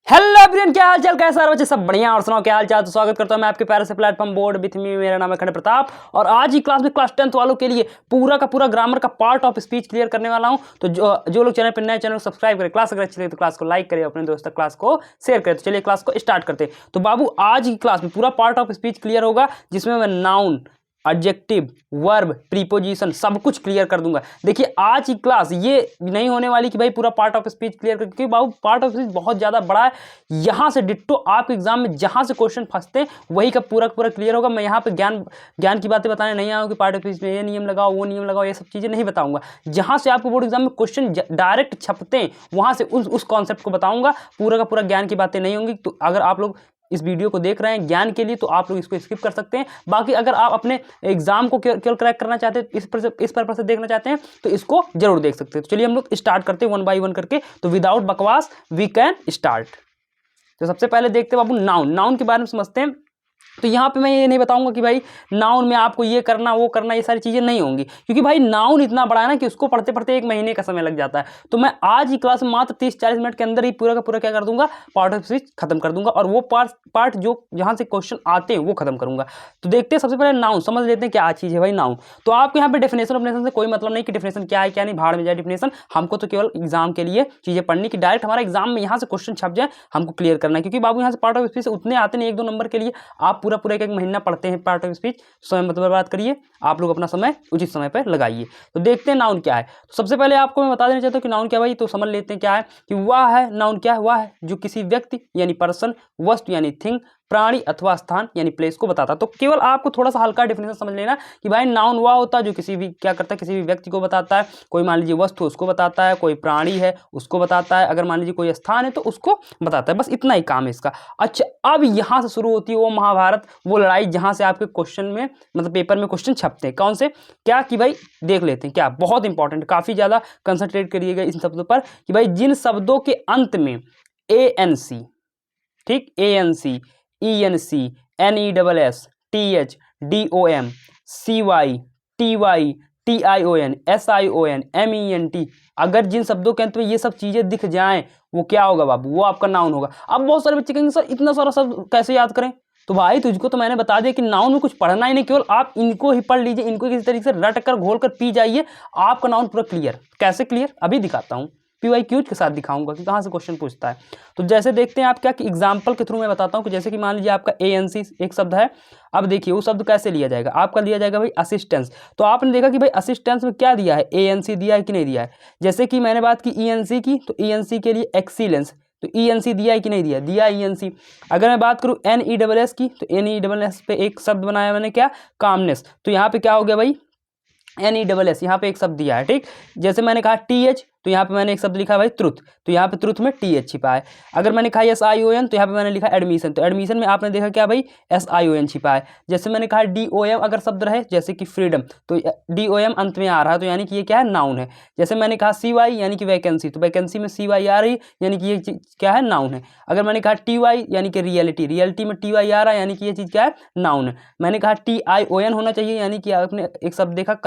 Hello everyone, क्या हाल चाल, कैसा है बच्चे? सब बढ़िया। और सुनाओ क्या हाल चाल। तो स्वागत करता हूं मैं आपके प्यारे से प्लेटफॉर्म बोर्ड विथ मी। मेरा नाम है खंड प्रताप और आज ही क्लास में क्लास 10th वालों के लिए पूरा का पूरा ग्रामर का पार्ट ऑफ स्पीच क्लियर करने वाला हूं। तो जो लोग चैनल पर नए, चैनल को सब्सक्राइब करें। क्लास अगर अच्छी लगे तो क्लास को लाइक करें, अपने दोस्तों क्लास को शेयर करें। तो चलिए क्लास को स्टार्ट करते हैं। तो बाबू आज की क्लास में पूरा पार्ट ऑफ स्पीच क्लियर होगा, जिसमें मैं नाउन, एडजेक्टिव, वर्ब, प्रीपोजिशन सब कुछ क्लियर कर दूंगा। देखिए आज की क्लास ये नहीं होने वाली कि भाई पूरा पार्ट ऑफ स्पीच क्लियर कर, क्योंकि बाबू पार्ट ऑफ स्पीच बहुत ज़्यादा बड़ा है। यहाँ से डिट्टो आपके एग्जाम में जहाँ से क्वेश्चन फंसते हैं वही का पूरा पूरा क्लियर होगा। मैं यहाँ पे ज्ञान की बातें बताने नहीं आऊँ कि पार्ट ऑफ स्पीच में ये नियम लगाओ, वो नियम लगाओ, ये सब चीज़ें नहीं बताऊँगा। जहाँ से आपको बोर्ड एग्जाम में क्वेश्चन डायरेक्ट छपते हैं वहाँ से उस कॉन्सेप्ट को बताऊँगा। पूरा का पूरा ज्ञान की बातें नहीं होंगी। तो अगर आप लोग इस वीडियो को देख रहे हैं ज्ञान के लिए तो आप लोग इसको स्किप कर सकते हैं। बाकी अगर आप अपने एग्जाम को केवल क्रैक करना चाहते हैं, इस पर्पस से देखना चाहते हैं तो इसको जरूर देख सकते हैं। तो चलिए हम लोग स्टार्ट करते हैं वन बाय वन करके। तो विदाउट बकवास वी कैन स्टार्ट। तो सबसे पहले देखते हैं बाबू नाउन के बारे में समझते हैं। तो यहाँ पे मैं ये नहीं बताऊंगा कि भाई नाउन में आपको ये करना वो करना, ये सारी चीज़ें नहीं होंगी, क्योंकि भाई नाउन इतना बड़ा है ना कि उसको पढ़ते पढ़ते 1 महीने का समय लग जाता है। तो मैं आज ही क्लास में मात्र 30-40 मिनट के अंदर ही पूरा का पूरा क्या कर दूंगा, पार्ट ऑफ स्पीच खत्म कर दूंगा और वो पार्ट जो जहाँ से क्वेश्चन आते हैं वो खत्म करूंगा। तो देखते हैं सबसे पहले नाउन समझ लेते हैं क्या चीज़ है भाई नाउन। तो आपको यहाँ पे डेफिनेशन से कोई मतलब नहीं कि डेफिनेशन क्या है क्या नहीं, भाड़ में जाए डेफिनेशन। हमको तो केवल एग्जाम के लिए चीज़ें पढ़नी कि डायरेक्ट हमारा एग्जाम में यहाँ से क्वेश्चन छप जाए, हमको क्लियर करना है। क्योंकि बाबू यहाँ से पार्ट ऑफ स्पीच उतने आते नहीं 1-2 नंबर के लिए। आप पूरा पूरा 1 महीना पढ़ते हैं पार्ट ऑफ स्पीच, समय मत बर्बाद करिए, आप लोग अपना समय उचित समय पर लगाइए। तो देखते हैं नाउन क्या है। तो सबसे पहले आपको मैं बता देना चाहता हूँ कि नाउन क्या भाई। तो समझ लेते हैं क्या है कि वह है नाउन क्या है, वह है जो किसी व्यक्ति यानी पर्सन, वस्तु यानी थिंग, प्राणी अथवा स्थान यानी प्लेस को बताता। तो केवल आपको थोड़ा सा हल्का डेफिनेशन समझ लेना कि भाई नाउन वह होता है जो किसी भी क्या करता है, किसी भी व्यक्ति को बताता है। कोई मान लीजिए वस्तु उसको बताता है, कोई प्राणी है उसको बताता है, अगर मान लीजिए कोई स्थान है तो उसको बताता है। बस इतना ही काम है इसका। अच्छा, अब यहाँ से शुरू होती है वो महाभारत, वो लड़ाई जहाँ से आपके क्वेश्चन में मतलब पेपर में क्वेश्चन छपते हैं। कौन से क्या कि भाई देख लेते हैं क्या, बहुत इंपॉर्टेंट, काफ़ी ज़्यादा कंसंट्रेट करिएगा इन शब्दों पर कि भाई जिन शब्दों के अंत में ANC, ठीक, ANC, ENC, NESS, TH, DOM, CY, TY, TION, SION, MENT, अगर जिन शब्दों के अंत में ये सब चीजें दिख जाएं वो क्या होगा बाबू, वो आपका नाउन होगा। अब बहुत सारे बच्चे कहेंगे सर इतना सारा शब्द कैसे याद करें। तो भाई तुझको तो मैंने बता दिया कि नाउन में कुछ पढ़ना ही नहीं, केवल आप इनको ही पढ़ लीजिए, इनको किसी तरीके से रट कर घोल कर पी जाइए, आपका नाउन पूरा क्लियर। कैसे क्लियर अभी दिखाता हूँ, PYQ के साथ दिखाऊंगा कि कहाँ से क्वेश्चन पूछता है। तो जैसे देखते हैं आप क्या कि एग्जाम्पल के थ्रू मैं बताता हूँ कि जैसे कि मान लीजिए आपका ANC एक शब्द है। अब देखिए वो शब्द कैसे लिया जाएगा, आपका लिया जाएगा भाई असिस्टेंस। तो आपने देखा कि भाई असिस्टेंस में क्या दिया है, ANC दिया है कि नहीं दिया है। जैसे कि मैंने बात की ENC की, तो ENC के लिए एक्सीलेंस, तो ENC दिया है कि नहीं दिया, दिया ENC। अगर मैं बात करूँ NESS की, तो NESS पे एक शब्द बनाया मैंने क्या, कामनेस। तो यहाँ पे क्या हो गया भाई, NESS यहाँ पे एक शब्द दिया है, ठीक। जैसे मैंने कहा TH, तो यहाँ पे मैंने एक शब्द लिखा भाई ट्रुथ, तो यहाँ पे ट्रुथ में TH छिपा है। अगर मैंने कहा SION, तो यहाँ पे मैंने लिखा एडमिशन, तो एडमिशन में आपने देखा क्या भाई SION छिपा है। जैसे मैंने कहा DOM अगर शब्द रहे जैसे कि फ्रीडम, तो DOM अंत में आ रहा है, तो यानी कि ये क्या है, नाउन है। जैसे मैंने कहा CY यानी कि वैकेंसी, तो वैकेंसी में CY आ रही यानी कि ये चीज़ क्या है, नाउन है। अगर मैंने कहा TY यानी कि रियलिटी, रियलिटी में TY आ रहा है यानी कि ये चीज़ क्या है, नाउन है। मैंने कहा TION होना चाहिए यानी कि आपने एक शब्द देखा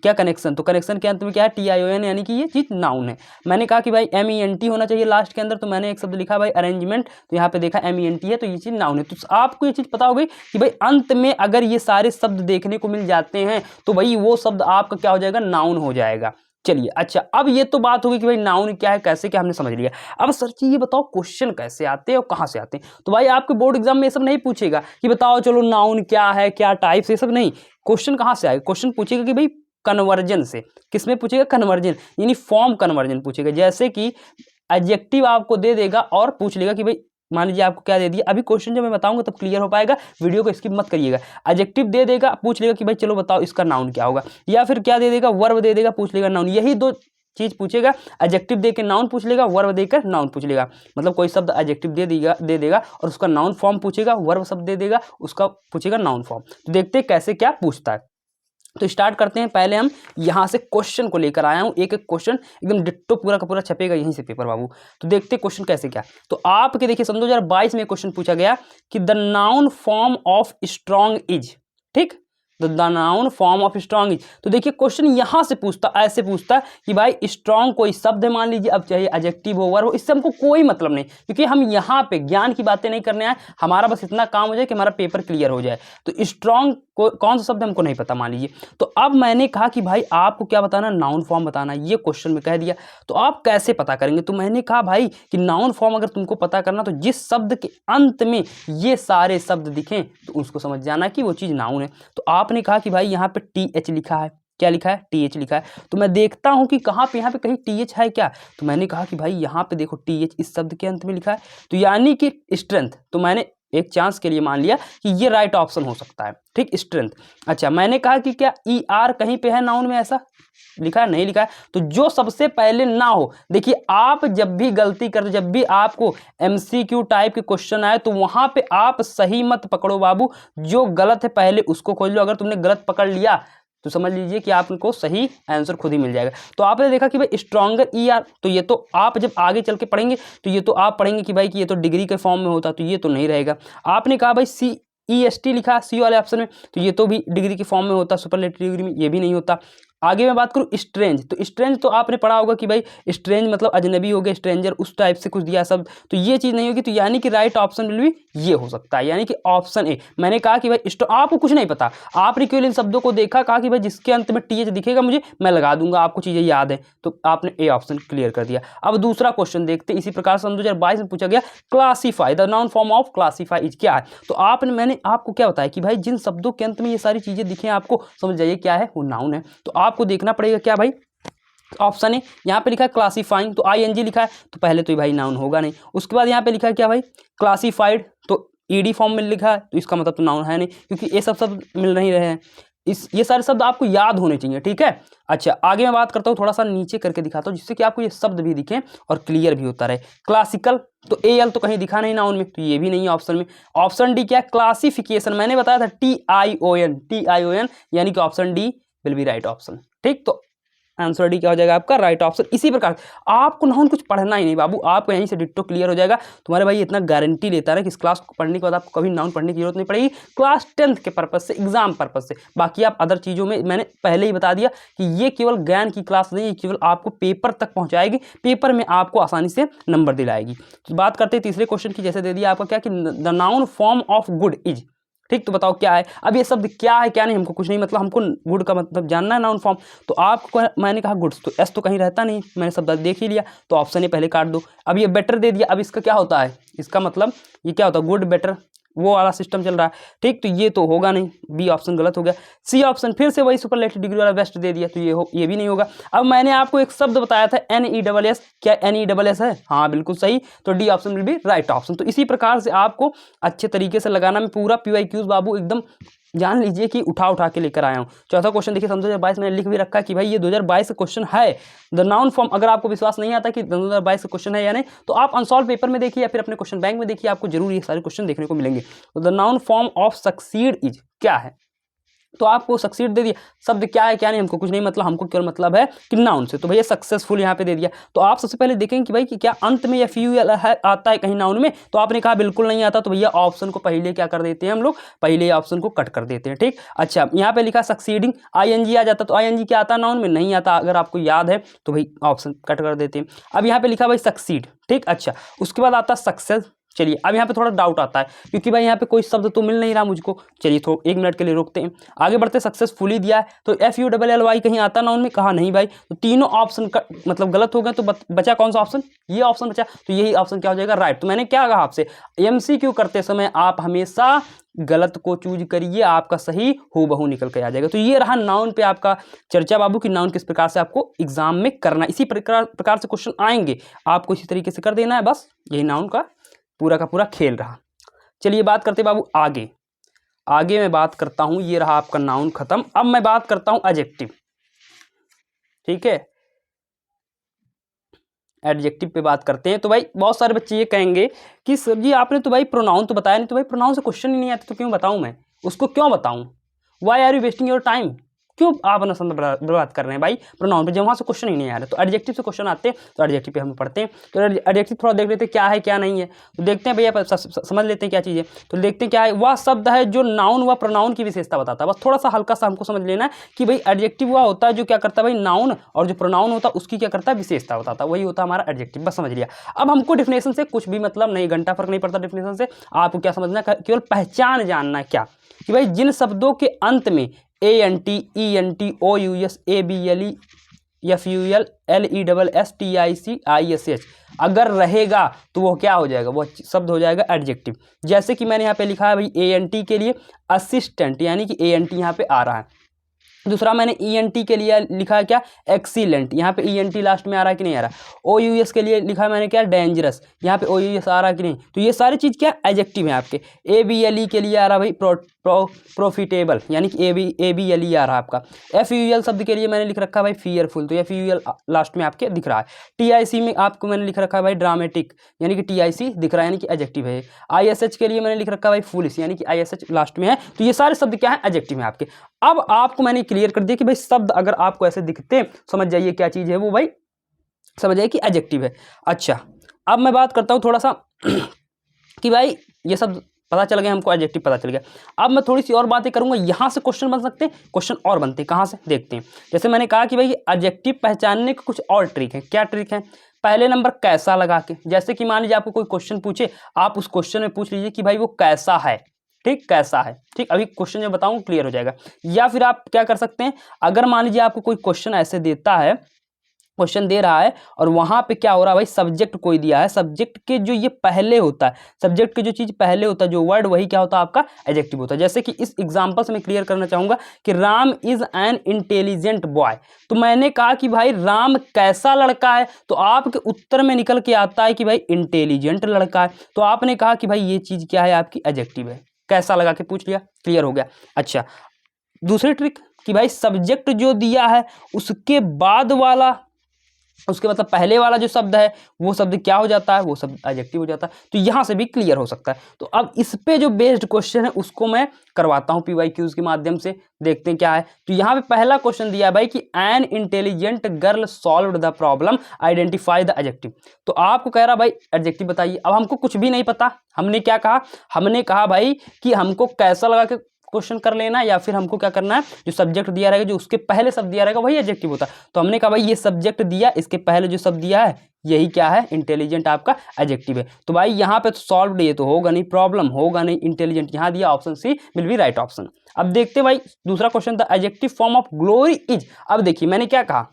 क्या कनेक्शन, तो कनेक्शन के अंत में क्या है TION यानी कि ये चीज़ नाउन है। मैंने कहा कि भाई MENT होना चाहिए लास्ट के अंदर, तो मैंने एक शब्द लिखा भाई अरेंजमेंट, तो यहाँ पे देखा MENT है, तो ये चीज़ नाउन है। तो आपको ये चीज़ पता हो गई कि भाई अंत में अगर ये सारे शब्द देखने को मिल जाते हैं तो भाई वो शब्द आपका क्या हो जाएगा, नाउन हो जाएगा। चलिए अच्छा, अब ये तो बात होगी कि भाई नाउन क्या है कैसे क्या हमने समझ लिया। अब सर जी ये बताओ क्वेश्चन कैसे आते हैं और कहाँ से आते हैं। तो भाई आपके बोर्ड एग्जाम में ये सब नहीं पूछेगा कि बताओ चलो नाउन क्या है, क्या टाइप्स, ये सब नहीं। क्वेश्चन कहाँ से आएगा, क्वेश्चन पूछेगा कि भाई कन्वर्जन से। किसमें पूछेगा, कन्वर्जन यानी फॉर्म कन्वर्जन पूछेगा। जैसे कि एडजेक्टिव आपको दे देगा और पूछ लेगा कि भाई मान लीजिए आपको क्या दे दिया, अभी क्वेश्चन जब मैं बताऊंगा तब क्लियर हो पाएगा, वीडियो को स्किप मत करिएगा। एडजेक्टिव दे देगा, पूछ लेगा कि भाई चलो बताओ इसका नाउन क्या होगा, या फिर क्या दे देगा, वर्ब दे देगा, पूछ लेगा नाउन। यही 2 चीज पूछेगा, एडजेक्टिव देकर नाउन पूछ लेगा, वर्ब देकर नाउन पूछ लेगा। मतलब कोई शब्द एडजेक्टिव दे देगा और उसका नाउन फॉर्म पूछेगा, वर्ब शब्द दे देगा उसका पूछेगा नाउन फॉर्म। तो देखते हैं कैसे क्या पूछता है। तो स्टार्ट करते हैं। पहले हम यहाँ से क्वेश्चन को लेकर आया हूँ, एक एक क्वेश्चन एकदम डिट्टो पूरा का पूरा छपेगा यहीं से पेपर बाबू। तो देखते हैं क्वेश्चन कैसे क्या। तो आपके देखिए सन 2022 में क्वेश्चन पूछा गया कि the noun form of strong is, ठीक। The noun form of strong is. तो देखिए क्वेश्चन यहाँ से पूछता, ऐसे पूछता कि भाई स्ट्रॉन्ग कोई शब्द है मान लीजिए, अब चाहे एडजेक्टिव हो, वर्ब हो, इससे हमको कोई मतलब नहीं, क्योंकि हम यहाँ पे ज्ञान की बातें नहीं करने आए, हमारा बस इतना काम हो जाए कि हमारा पेपर क्लियर हो जाए। तो स्ट्रॉन्ग कौन सा शब्द हमको नहीं पता मान लीजिए। तो अब मैंने कहा कि भाई आपको क्या बताना, नाउन फॉर्म बताना, ये क्वेश्चन में कह दिया। तो आप कैसे पता करेंगे, तो मैंने कहा भाई कि नाउन फॉर्म अगर तुमको पता करना तो जिस शब्द के अंत में ये सारे शब्द दिखें तो उसको समझ जाना कि वो चीज़ नाउन है। तो आपने कहा कि भाई यहाँ पे TH लिखा है, क्या लिखा है, TH लिखा है। तो मैं देखता हूँ कि कहाँ पे, यहाँ पे कहीं TH है क्या। तो मैंने कहा कि भाई यहाँ पे देखो TH इस शब्द के अंत में लिखा है, तो यानी कि स्ट्रेंथ। तो मैंने एक चांस के लिए मान लिया कि ये राइट ऑप्शन हो सकता है, ठीक, स्ट्रेंथ। अच्छा, मैंने कहा कि क्या ER कहीं पे है नाउन में, ऐसा लिखा है, नहीं लिखा है। तो जो सबसे पहले ना हो, देखिए आप जब भी गलती करते, जब भी आपको MCQ टाइप के क्वेश्चन आए तो वहां पे आप सही मत पकड़ो बाबू, जो गलत है पहले उसको खोज लो। अगर तुमने गलत पकड़ लिया तो समझ लीजिए कि आपको सही आंसर खुद ही मिल जाएगा। तो आपने देखा कि भाई स्ट्रॉन्गर ER, तो ये तो आप जब आगे चल के पढ़ेंगे तो ये तो आप पढ़ेंगे कि भाई कि ये तो डिग्री के फॉर्म में होता, तो ये तो नहीं रहेगा। आपने कहा भाई CEST लिखा C वाले ऑप्शन में, तो ये तो भी डिग्री के फॉर्म में होता, सुपरलेटिव डिग्री में, ये भी नहीं होता। आगे मैं बात करूँ स्ट्रेंज, तो स्ट्रेंज तो आपने पढ़ा होगा कि भाई स्ट्रेंज मतलब अजनबी हो गया, स्ट्रेंजर, उस टाइप से कुछ दिया सब, तो ये चीज़ नहीं होगी। तो यानी कि राइट ऑप्शन भी ये हो सकता है, यानी कि ऑप्शन ए। मैंने कहा कि भाई आपको कुछ नहीं पता, आपने केवल इन शब्दों को देखा, कहा कि भाई जिसके अंत में TH दिखेगा मुझे मैं लगा दूंगा, आपको चीज़ें याद है, तो आपने ए ऑप्शन क्लियर कर दिया। अब दूसरा क्वेश्चन देखते हैं, इसी प्रकार से 2022 में पूछा गया, classify the noun form of classify is क्या है। तो आपने, मैंने आपको क्या बताया कि भाई जिन शब्दों के अंत में ये सारी चीज़ें दिखें आपको समझ जाइए क्या है, वो नाउन है। तो आपको देखना पड़ेगा क्या भाई, ऑप्शन है यहाँ पे लिखा है क्लासीफाइंग, तो ING लिखा है, तो पहले तो भाई नाउन होगा नहीं। उसके बाद यहाँ पे लिखा है क्या भाई, क्लासीफाइड, तो ED फॉर्म में लिखा है, तो इसका मतलब तो नाउन है नहीं, क्योंकि ये सब शब्द मिल नहीं रहे हैं। ये सारे शब्द आपको याद होने चाहिए, ठीक है। अच्छा, आगे मैं बात करता हूँ, थोड़ा सा नीचे करके दिखाता हूँ जिससे कि आपको ये शब्द भी दिखें और क्लियर भी होता रहे। क्लासिकल, तो AL तो कहीं दिखा नहीं नाउन में, तो ये भी नहीं है ऑप्शन में। ऑप्शन डी क्या है, क्लासिफिकेशन, मैंने बताया था TION, यानी कि option D will be right option, ठीक। तो आंसर डी क्या हो जाएगा आपका, राइट ऑप्शन। इसी प्रकार आपको नाउन कुछ पढ़ना ही नहीं बाबू, आपको यहीं से डिट्टो क्लियर हो जाएगा। तुम्हारे भाई इतना गारंटी लेता है कि इस क्लास को पढ़ने के बाद आपको कभी नाउन पढ़ने की जरूरत नहीं पड़ेगी, क्लास 10th के पर्पज से, एग्जाम पर्पज से। बाकी आप अदर चीज़ों में, मैंने पहले ही बता दिया कि ये केवल ज्ञान की क्लास नहीं है, केवल आपको पेपर तक पहुँचाएगी, पेपर में आपको आसानी से नंबर दिलाएगी। तो बात करते हैं तीसरे क्वेश्चन की, जैसे दे दिया आपका क्या कि the noun form of good is, ठीक। तो बताओ क्या है। अब ये शब्द क्या है क्या नहीं हमको कुछ नहीं, मतलब हमको गुड का मतलब जानना है, नाउन फॉर्म। तो आपको मैंने कहा गुड्स, तो एस तो कहीं रहता नहीं, मैंने शब्द देख ही लिया, तो ऑप्शन ए पहले काट दो। अब ये बेटर दे दिया, अब इसका क्या होता है, इसका मतलब ये क्या होता है, गुड बेटर, वो वाला सिस्टम चल रहा है, ठीक। तो ये तो होगा नहीं, बी ऑप्शन गलत हो गया। सी ऑप्शन फिर से वही सुपरलेटिव डिग्री वाला बेस्ट दे दिया, तो ये भी नहीं होगा। अब मैंने आपको एक शब्द बताया था NESS, क्या NESS है, हाँ बिल्कुल सही, तो D option will be right option. तो इसी प्रकार से आपको अच्छे तरीके से लगाना, में पूरा PYQs बाबू एकदम जान लीजिए कि उठा के लेकर आया हूँ। चौथा क्वेश्चन देखिए, 2022 मैंने लिख भी रखा है कि भाई ये 2022 का क्वेश्चन है, द नाउन फॉर्म। अगर आपको विश्वास नहीं आता कि 2022 का क्वेश्चन है या नहीं, तो आप अनसॉल्व पेपर में देखिए या फिर अपने क्वेश्चन बैंक में देखिए, आपको जरूर ये सारे क्वेश्चन देखने को मिलेंगे। तो the noun form of succeed is क्या है, तो आपको सक्सीड दे दिया, शब्द क्या है क्या नहीं हमको कुछ नहीं, मतलब हमको केवल मतलब है कि नाउन से, तो भैया सक्सेसफुल यहाँ पे दे दिया। तो आप सबसे पहले देखेंगे कि भाई कि क्या अंत में या फ्यूल आता है कहीं नाउन में, तो आपने कहा बिल्कुल नहीं आता, तो भैया ऑप्शन को पहले क्या कर देते हैं हम लोग, पहले ऑप्शन को कट कर देते हैं, ठीक। अच्छा, यहाँ पे लिखा सक्सीडिंग, ING आ जाता, तो ING क्या आता नाउन में, नहीं आता, अगर आपको याद है तो भाई ऑप्शन कट कर देते हैं। अब यहाँ पे लिखा भाई सक्सीड, ठीक। अच्छा, उसके बाद आता सक्सेस। चलिए, अब यहाँ पे थोड़ा डाउट आता है, क्योंकि भाई यहाँ पे कोई शब्द तो मिल नहीं रहा मुझको। चलिए थोड़ा 1 मिनट के लिए रोकते हैं, आगे बढ़ते। सक्सेसफुली दिया है, तो FULLY कहीं आता ना उनमें, कहा नहीं भाई, तो तीनों ऑप्शन का मतलब गलत हो गए। तो बचा कौन सा ऑप्शन, ये ऑप्शन बचा, तो यही ऑप्शन क्या हो जाएगा, राइट। तो मैंने क्या कहा आपसे, MCQ करते समय आप हमेशा गलत को चूज करिए, आपका सही हूबहू निकल के आ जाएगा। तो ये रहा नाउन पे आपका चर्चा बाबू की नाउन किस प्रकार से आपको एग्जाम में करना, इसी प्रकार से क्वेश्चन आएंगे, आपको इसी तरीके से कर देना है, बस यही नाउन का पूरा का पूरा खेल रहा। चलिए बात करते बाबू आगे मैं बात करता हूं, ये रहा आपका नाउन खत्म। अब मैं बात करता हूं एडजेक्टिव, ठीक है, एडजेक्टिव पे बात करते हैं। तो भाई बहुत सारे बच्चे ये कहेंगे कि सर जी आपने तो भाई प्रोनाउन तो बताया नहीं, तो भाई प्रोनाउन से क्वेश्चन ही नहीं आता, तो क्यों बताऊं मैं उसको, क्यों बताऊं, why are you wasting your time, क्यों आप अपना समय बर्बाद कर रहे हैं भाई प्रोनाउन पे, जब वहाँ से क्वेश्चन ही नहीं आ रहा। तो एडजेक्टिव से क्वेश्चन आते हैं तो एडजेक्टिव पे हम पढ़ते हैं। तो एडजेक्टिव थोड़ा देख लेते हैं क्या है क्या नहीं है। तो देखते हैं भैया, समझ लेते हैं क्या चीज़ है। तो देखते हैं क्या है, वह शब्द है जो नाउन व प्रोनाउन की विशेषता बताता है। बस थोड़ा सा हल्का सा हमको समझ लेना है कि भाई एडजेक्टिव वह होता है जो क्या करता है भाई, नाउन और जो प्रोनाउन होता है उसकी क्या करता है, विशेषता बताता है, वही होता है हमारा एडजेक्टिव। बस समझ लिया। अब हमको डिफिनेशन से कुछ भी मतलब नहीं, घंटा फर्क नहीं पड़ता डिफिनेशन से। आपको क्या समझना है, केवल पहचान जानना है क्या, कि भाई जिन शब्दों के अंत में ANT, ENT, OUS, ABLE, FUL, LESS, TIC, ISH अगर रहेगा तो वो क्या हो जाएगा, वो शब्द हो जाएगा एडजेक्टिव। जैसे कि मैंने यहाँ पे लिखा है भाई ANT के लिए असिस्टेंट, यानी कि ANT यहाँ पे आ रहा है। दूसरा मैंने ENT के लिए लिखा है क्या, एक्सीलेंट, यहाँ पे ENT लास्ट में आ रहा है कि नहीं आ रहा। OUS के लिए लिखा है मैंने क्या, डेंजरस, यहाँ पे OUS आ रहा है कि नहीं। तो ये सारी चीज़ क्या एडजेक्टिव है आपके। ABLE के लिए आ रहा है भाई प्रॉफिटेबल, यानी कि ABLE आ रहा है आपका। FUL शब्द के लिए मैंने लिख रखा है भाई फियरफुल, तो FUL लास्ट में आपके दिख रहा है। TIC में आपको मैंने लिख रखा है भाई ड्रामेटिक, यानी कि TIC दिख रहा है, यानी कि एडजेक्टिव है। ISH के लिए मैंने लिख रखा है भाई फुलिश, यानी कि ISH लास्ट में है। तो ये सारे शब्द क्या है, एडजेक्टिव है आपके। अब आपको मैंने क्लियर कर दिया कि भाई शब्द अगर आपको ऐसे दिखते समझ जाइए क्या चीज़ है वो भाई, समझ जाइए कि एडजेक्टिव है। अच्छा, अब मैं बात करता हूँ थोड़ा सा कि भाई ये सब पता चल गया हमको, एडजेक्टिव पता चल गया। अब मैं थोड़ी सी और बातें करूंगा, यहाँ से क्वेश्चन बन सकते हैं, क्वेश्चन और बनते हैं कहाँ से देखते हैं। जैसे मैंने कहा कि भाई एडजेक्टिव पहचानने के कुछ और ट्रिक है। क्या ट्रिक है, पहले नंबर कैसा लगा के, जैसे कि मान लीजिए आपको कोई क्वेश्चन पूछे, आप उस क्वेश्चन में पूछ लीजिए कि भाई वो कैसा है, ठीक, कैसा है, ठीक, अभी क्वेश्चन जो बताऊं क्लियर हो जाएगा। या फिर आप क्या कर सकते हैं, अगर मान लीजिए आपको कोई क्वेश्चन ऐसे देता है, क्वेश्चन दे रहा है और वहां पे क्या हो रहा है भाई, सब्जेक्ट कोई दिया है, सब्जेक्ट के जो ये पहले होता है, सब्जेक्ट के जो चीज पहले होता है, जो वर्ड, वही क्या होता है आपका एडजेक्टिव होता है। जैसे कि इस एग्जांपल से मैं क्लियर करना चाहूंगा कि Ram is an intelligent boy. तो मैंने कहा कि भाई राम कैसा लड़का है, तो आपके उत्तर में निकल के आता है कि भाई इंटेलिजेंट लड़का है। तो आपने कहा कि भाई ये चीज क्या है, आपकी एडजेक्टिव है। कैसा लगा के पूछ लिया, क्लियर हो गया। अच्छा, दूसरी ट्रिक कि भाई सब्जेक्ट जो दिया है उसके बाद वाला, उसके मतलब पहले वाला जो शब्द है वो शब्द क्या हो जाता है, वो शब्द एडजेक्टिव हो जाता है। तो यहाँ से भी क्लियर हो सकता है। तो अब इस पे जो बेस्ड क्वेश्चन है उसको मैं करवाता हूँ PYQs के माध्यम से, देखते हैं क्या है। तो यहाँ पे पहला क्वेश्चन दिया है भाई कि an intelligent girl solved the problem, identify the adjective. तो आपको कह रहा भाई एडजेक्टिव बताइए। अब हमको कुछ भी नहीं पता, हमने क्या कहा, हमने कहा भाई कि हमको कैसा लगा के क्वेश्चन कर लेना, या फिर हमको क्या करना है, जो सब्जेक्ट दिया रहेगा, जो उसके पहले शब्द दिया रहेगा वही एडजेक्टिव होता है। तो हमने कहा भाई ये सब्जेक्ट दिया, इसके पहले जो शब्द दिया है यही क्या है, इंटेलिजेंट आपका एडजेक्टिव है। तो भाई यहाँ पे तो सॉल्व्ड ये तो होगा नहीं, प्रॉब्लम होगा नहीं, इंटेलिजेंट यहाँ दिया, option C will be right option. अब देखते भाई दूसरा question, the adjective form of glory is. अब देखिए मैंने क्या कहा,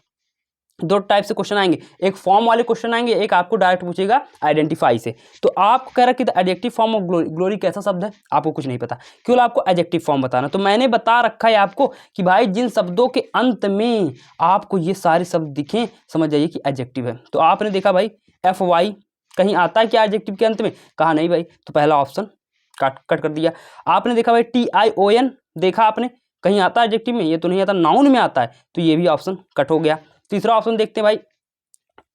दो टाइप से क्वेश्चन आएंगे, एक फॉर्म वाले क्वेश्चन आएंगे, एक आपको डायरेक्ट पूछेगा आइडेंटिफाई से। तो आप कह रहे कि the adjective form of glory, glory कैसा शब्द है, आपको कुछ नहीं पता, केवल आपको एडजेक्टिव फॉर्म बताना। तो मैंने बता रखा है आपको कि भाई जिन शब्दों के अंत में आपको ये सारे शब्द दिखें, समझ जाइए कि एडजेक्टिव है। तो आपने देखा भाई FY कहीं आता है क्या एडजेक्टिव के अंत में, कहा नहीं भाई, तो पहला ऑप्शन कट कर दिया। आपने देखा भाई TION, देखा आपने कहीं आता है एडजेक्टिव में, ये तो नहीं आता, नाउन में आता है, तो ये भी ऑप्शन कट हो गया। तीसरा ऑप्शन देखते हैं भाई,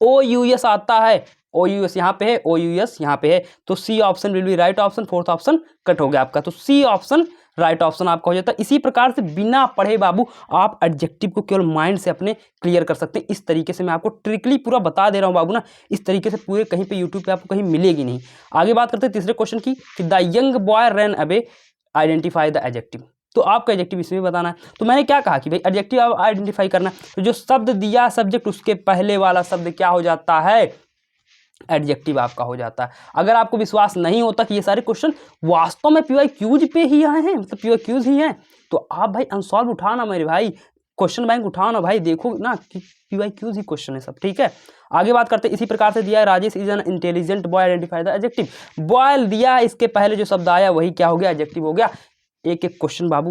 OUS आता है, OUS यहाँ पे है, OUS यहाँ पे है, तो C option will be right option. Fourth option cut हो गया आपका, तो C ऑप्शन राइट ऑप्शन आपका हो जाता है। इसी प्रकार से बिना पढ़े बाबू आप एडजेक्टिव को केवल माइंड से अपने क्लियर कर सकते हैं। इस तरीके से मैं आपको ट्रिकली पूरा बता दे रहा हूँ बाबू ना, इस तरीके से पूरे कहीं पे यूट्यूब पे आपको कहीं मिलेगी नहीं। आगे बात करते हैं तीसरे क्वेश्चन की, कि the young boy run away, identify the adjective. तो आपका एडजेक्टिव इसमें बताना है। तो मैंने क्या कहा कि भाई एडजेक्टिव आप आइडेंटिफाई करना, तो जो शब्द दिया सब्जेक्ट उसके पहले वाला शब्द क्या हो जाता है, एडजेक्टिव आपका हो जाता है। अगर आपको विश्वास नहीं होता कि ये सारे क्वेश्चन वास्तव में PYQs पे ही आए हैं, मतलब PYQs ही हैं, तो आप भाई अनसॉल्व उठाना मेरे भाई, क्वेश्चन बैंक उठाओ ना भाई, देखो ना कि PYQs ही क्वेश्चन है सब, ठीक है। आगे बात करते हैं, इसी प्रकार से दिया है Rajesh is an intelligent boy, identify the adjective. Boy दिया है, इसके पहले जो शब्द आया वही क्या हो गया, एडजेक्टिव हो गया। एक एक क्वेश्चन बाबू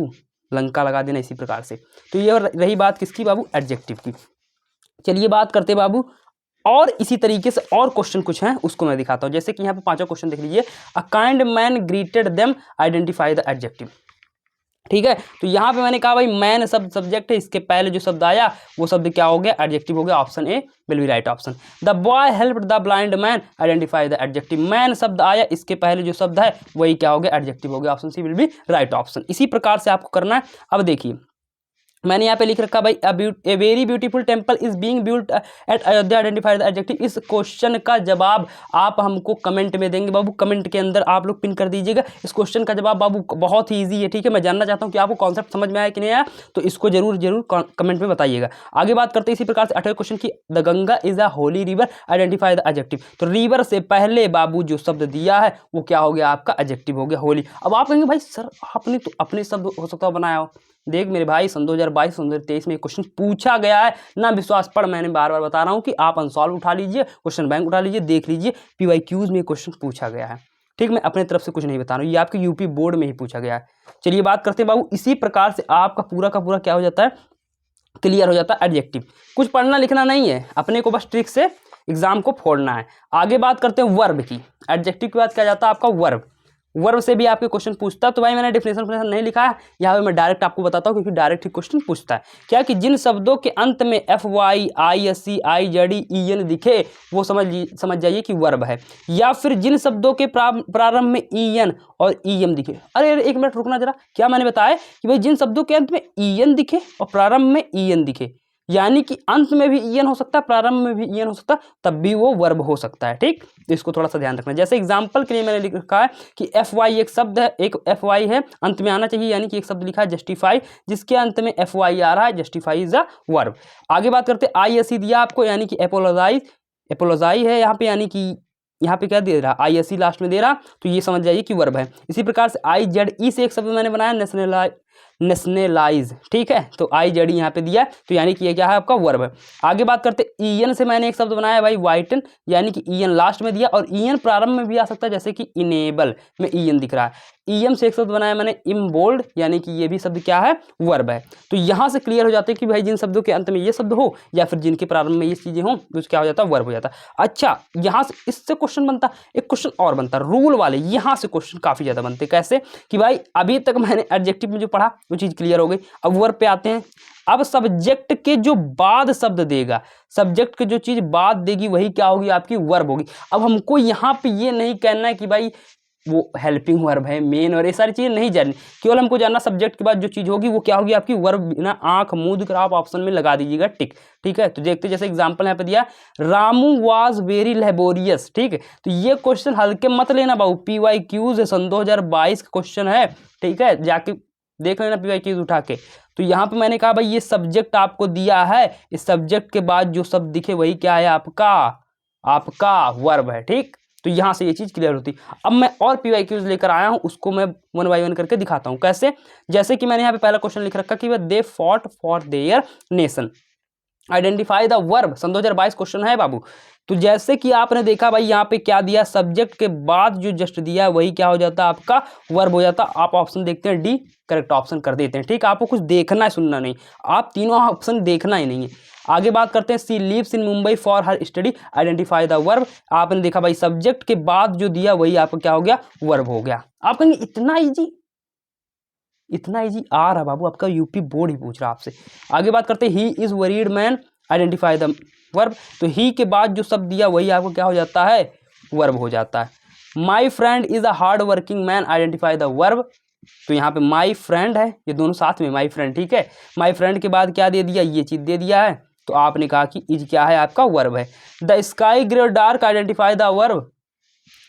लंका लगा देना इसी प्रकार से। तो ये रही बात किसकी बाबू, एडजेक्टिव की। चलिए बात करते बाबू, और इसी तरीके से और क्वेश्चन कुछ हैं उसको मैं दिखाता हूं। जैसे कि यहाँ पे पांचों क्वेश्चन देख लीजिए, a kind man greeted them, identify the adjective, ठीक है। तो यहाँ पे मैंने कहा भाई मैन शब्द सब्जेक्ट है, इसके पहले जो शब्द आया वो शब्द क्या हो गया, एडजेक्टिव हो गया। Option A will be right option. The boy helped the blind man, identify the adjective. Man शब्द आया, इसके पहले जो शब्द है वही क्या हो गया, एडजेक्टिव हो गया। Option C will be right option. इसी प्रकार से आपको करना है। अब देखिए मैंने यहाँ पे लिख रखा भाई a very beautiful temple is being built at Ayodhya, identify the adjective. इस क्वेश्चन का जवाब आप हमको कमेंट में देंगे बाबू, कमेंट के अंदर आप लोग पिन कर दीजिएगा। इस क्वेश्चन का जवाब बाबू बहुत ही ईजी है, ठीक है। मैं जानना चाहता हूँ कि आपको कॉन्सेप्ट समझ में आया कि नहीं आया, तो इसको जरूर कमेंट में बताइएगा। आगे बात करते हैं इसी प्रकार से 8वें क्वेश्चन की, the Ganga is a Holi river, identify the adjective. तो रिवर से पहले बाबू जो शब्द दिया है वो क्या हो गया आपका, एडजेक्टिव हो गया होली। अब आप कहेंगे भाई सर आपने तो अपने शब्द हो सकता है बनाया हो। देख मेरे भाई सन 2022 2023 में क्वेश्चन पूछा गया है ना, विश्वास पढ़, मैंने बार बार बता रहा हूँ कि आप अनसॉल्व उठा लीजिए, क्वेश्चन बैंक उठा लीजिए, देख लीजिए PYQs में क्वेश्चन पूछा गया है, ठीक। मैं अपने तरफ से कुछ नहीं बता रहा हूँ, ये आपके यूपी बोर्ड में ही पूछा गया है। चलिए बात करते हैं बाबू, इसी प्रकार से आपका पूरा का पूरा क्या हो जाता है, क्लियर हो जाता है एडजेक्टिव। कुछ पढ़ना लिखना नहीं है, अपने को बस ट्रिक से एग्जाम को फोड़ना है। आगे बात करते हैं वर्ब की। एडजेक्टिव के बाद क्या जाता है आपका वर्ब। वर्ब से भी आपके क्वेश्चन पूछता है, तो भाई मैंने डिफिनेशन नहीं लिखा है यहाँ पे, मैं डायरेक्ट आपको बताता हूँ क्योंकि डायरेक्ट ही क्वेश्चन पूछता है। क्या कि जिन शब्दों के अंत में FY ISC IZD EN दिखे वो समझ जाइए कि वर्ब है, या फिर जिन शब्दों के प्रारंभ में EN और EM दिखे। अरे एक मिनट रुकना जरा, क्या मैंने बताया कि भाई जिन शब्दों के अंत में EN दिखे और प्रारंभ में EN दिखे, यानी कि अंत में भी EN हो सकता है, प्रारंभ में भी EN हो सकता है, तब भी वो वर्ब हो सकता है, ठीक। तो इसको थोड़ा सा ध्यान रखना। जैसे एग्जांपल के लिए मैंने लिख रखा है कि FY एक शब्द है, एक FY है, अंत में आना चाहिए, यानी कि एक शब्द लिखा है जस्टिफाई, जिसके अंत में FY आ रहा है, जस्टिफाई इज अ वर्ब। आगे बात करते हैं ISE दिया आपको, यानी कि एपोलोजाई है यहाँ पे, यानी कि यहाँ पे क्या दे रहा है, ISE लास्ट में दे रहा, तो ये समझ जाइए कि वर्ब है। इसी प्रकार से IZE से एक शब्द मैंने बनाया नेशनलाइज, ठीक है, तो IZE यहाँ पे दिया, तो यानी कि ये क्या है आपका वर्ब है। आगे बात करते हैं EN से मैंने एक शब्द बनाया भाई वाइटन, यानी कि EN लास्ट में दिया, और EN प्रारंभ में भी आ सकता है, जैसे कि इनेबल में EN दिख रहा है। EM से एक शब्द बनाया मैंने इम्बोल्ड, यानी कि ये भी शब्द क्या है, वर्ब है। तो यहाँ से क्लियर हो जाते हैं कि भाई जिन शब्दों के अंत में ये शब्द हो या फिर जिनके प्रारंभ में ये चीजें हो, तो क्या हो जाता है, वर्ब हो जाता है। अच्छा, यहाँ से इससे क्वेश्चन बनता, एक क्वेश्चन और बनता रूल वाले, यहाँ से क्वेश्चन काफी ज्यादा बनते। कैसे कि भाई अभी तक मैंने एडजेक्टिव में जो पढ़ा वो चीज क्लियर हो गई, अब वर्ब पे आते हैं। अब सब्जेक्ट के जो बाद शब्द देगा, सब्जेक्ट के जो चीज बाद देगी वही क्या होगी, आपकी वर्ब होगी। अब हमको यहाँ पे ये नहीं कहना है कि भाई वो हेल्पिंग वर्ब है, मेन, और ये सारी चीजें नहीं जाननी, केवल हमको जानना सब्जेक्ट के बाद जो चीज होगी वो क्या होगी आपकी वर्ब। बिना आंख मूंद कर आप ऑप्शन में लगा दीजिएगा टिक, ठीक है। तो देखते जैसे एग्जांपल यहाँ पे दिया, रामू वाज वेरी लेबोरियस, ठीक है। तो ये क्वेश्चन हल्के मत लेना बाबू, PYQs है, सन 2022 का क्वेश्चन है, ठीक है, जाके देख लेना PYQs उठा के। तो यहाँ पे मैंने कहा भाई ये सब्जेक्ट आपको दिया है, इस सब्जेक्ट के बाद जो शब्द दिखे वही क्या है आपका वर्ब है, ठीक। तो यहाँ से ये चीज क्लियर होती। अब मैं और PYQs लेकर आया हूँ, उसको मैं 1 बाय 1 करके दिखाता हूँ कैसे। जैसे कि मैंने यहाँ पे पहला क्वेश्चन लिख रखा कि वह they fought for their nation, identify the verb, सन 2022 क्वेश्चन है बाबू। तो जैसे कि आपने देखा भाई यहाँ पे क्या दिया, सब्जेक्ट के बाद जो जस्ट दिया है वही क्या हो जाता है आपका वर्ब हो जाता। आप ऑप्शन देखते हैं D, करेक्ट ऑप्शन कर देते हैं, ठीक। आपको कुछ देखना है, सुनना नहीं, आप तीनों ऑप्शन देखना ही नहीं है। आगे बात करते हैं, she lives in Mumbai for her study, identify the verb. आपने देखा भाई सब्जेक्ट के बाद जो दिया वही आपका क्या हो गया, वर्ब हो गया। आप कहेंगे इतना इजी आ रहा बाबू, आपका यूपी बोर्ड ही पूछ रहा आपसे। आगे बात करते हैं, he is worried man, identify the verb. तो ही के बाद जो शब्द दिया वही आपको क्या हो जाता है, वर्ब हो जाता है। My friend is a hard working man, identify the verb. तो यहाँ पे माई फ्रेंड है, ये दोनों साथ में माई फ्रेंड, ठीक है। माई फ्रेंड के बाद क्या दे दिया, ये चीज दे दिया है, तो आपने कहा कि इज क्या है आपका वर्ब है। The sky grey dark, identify the verb.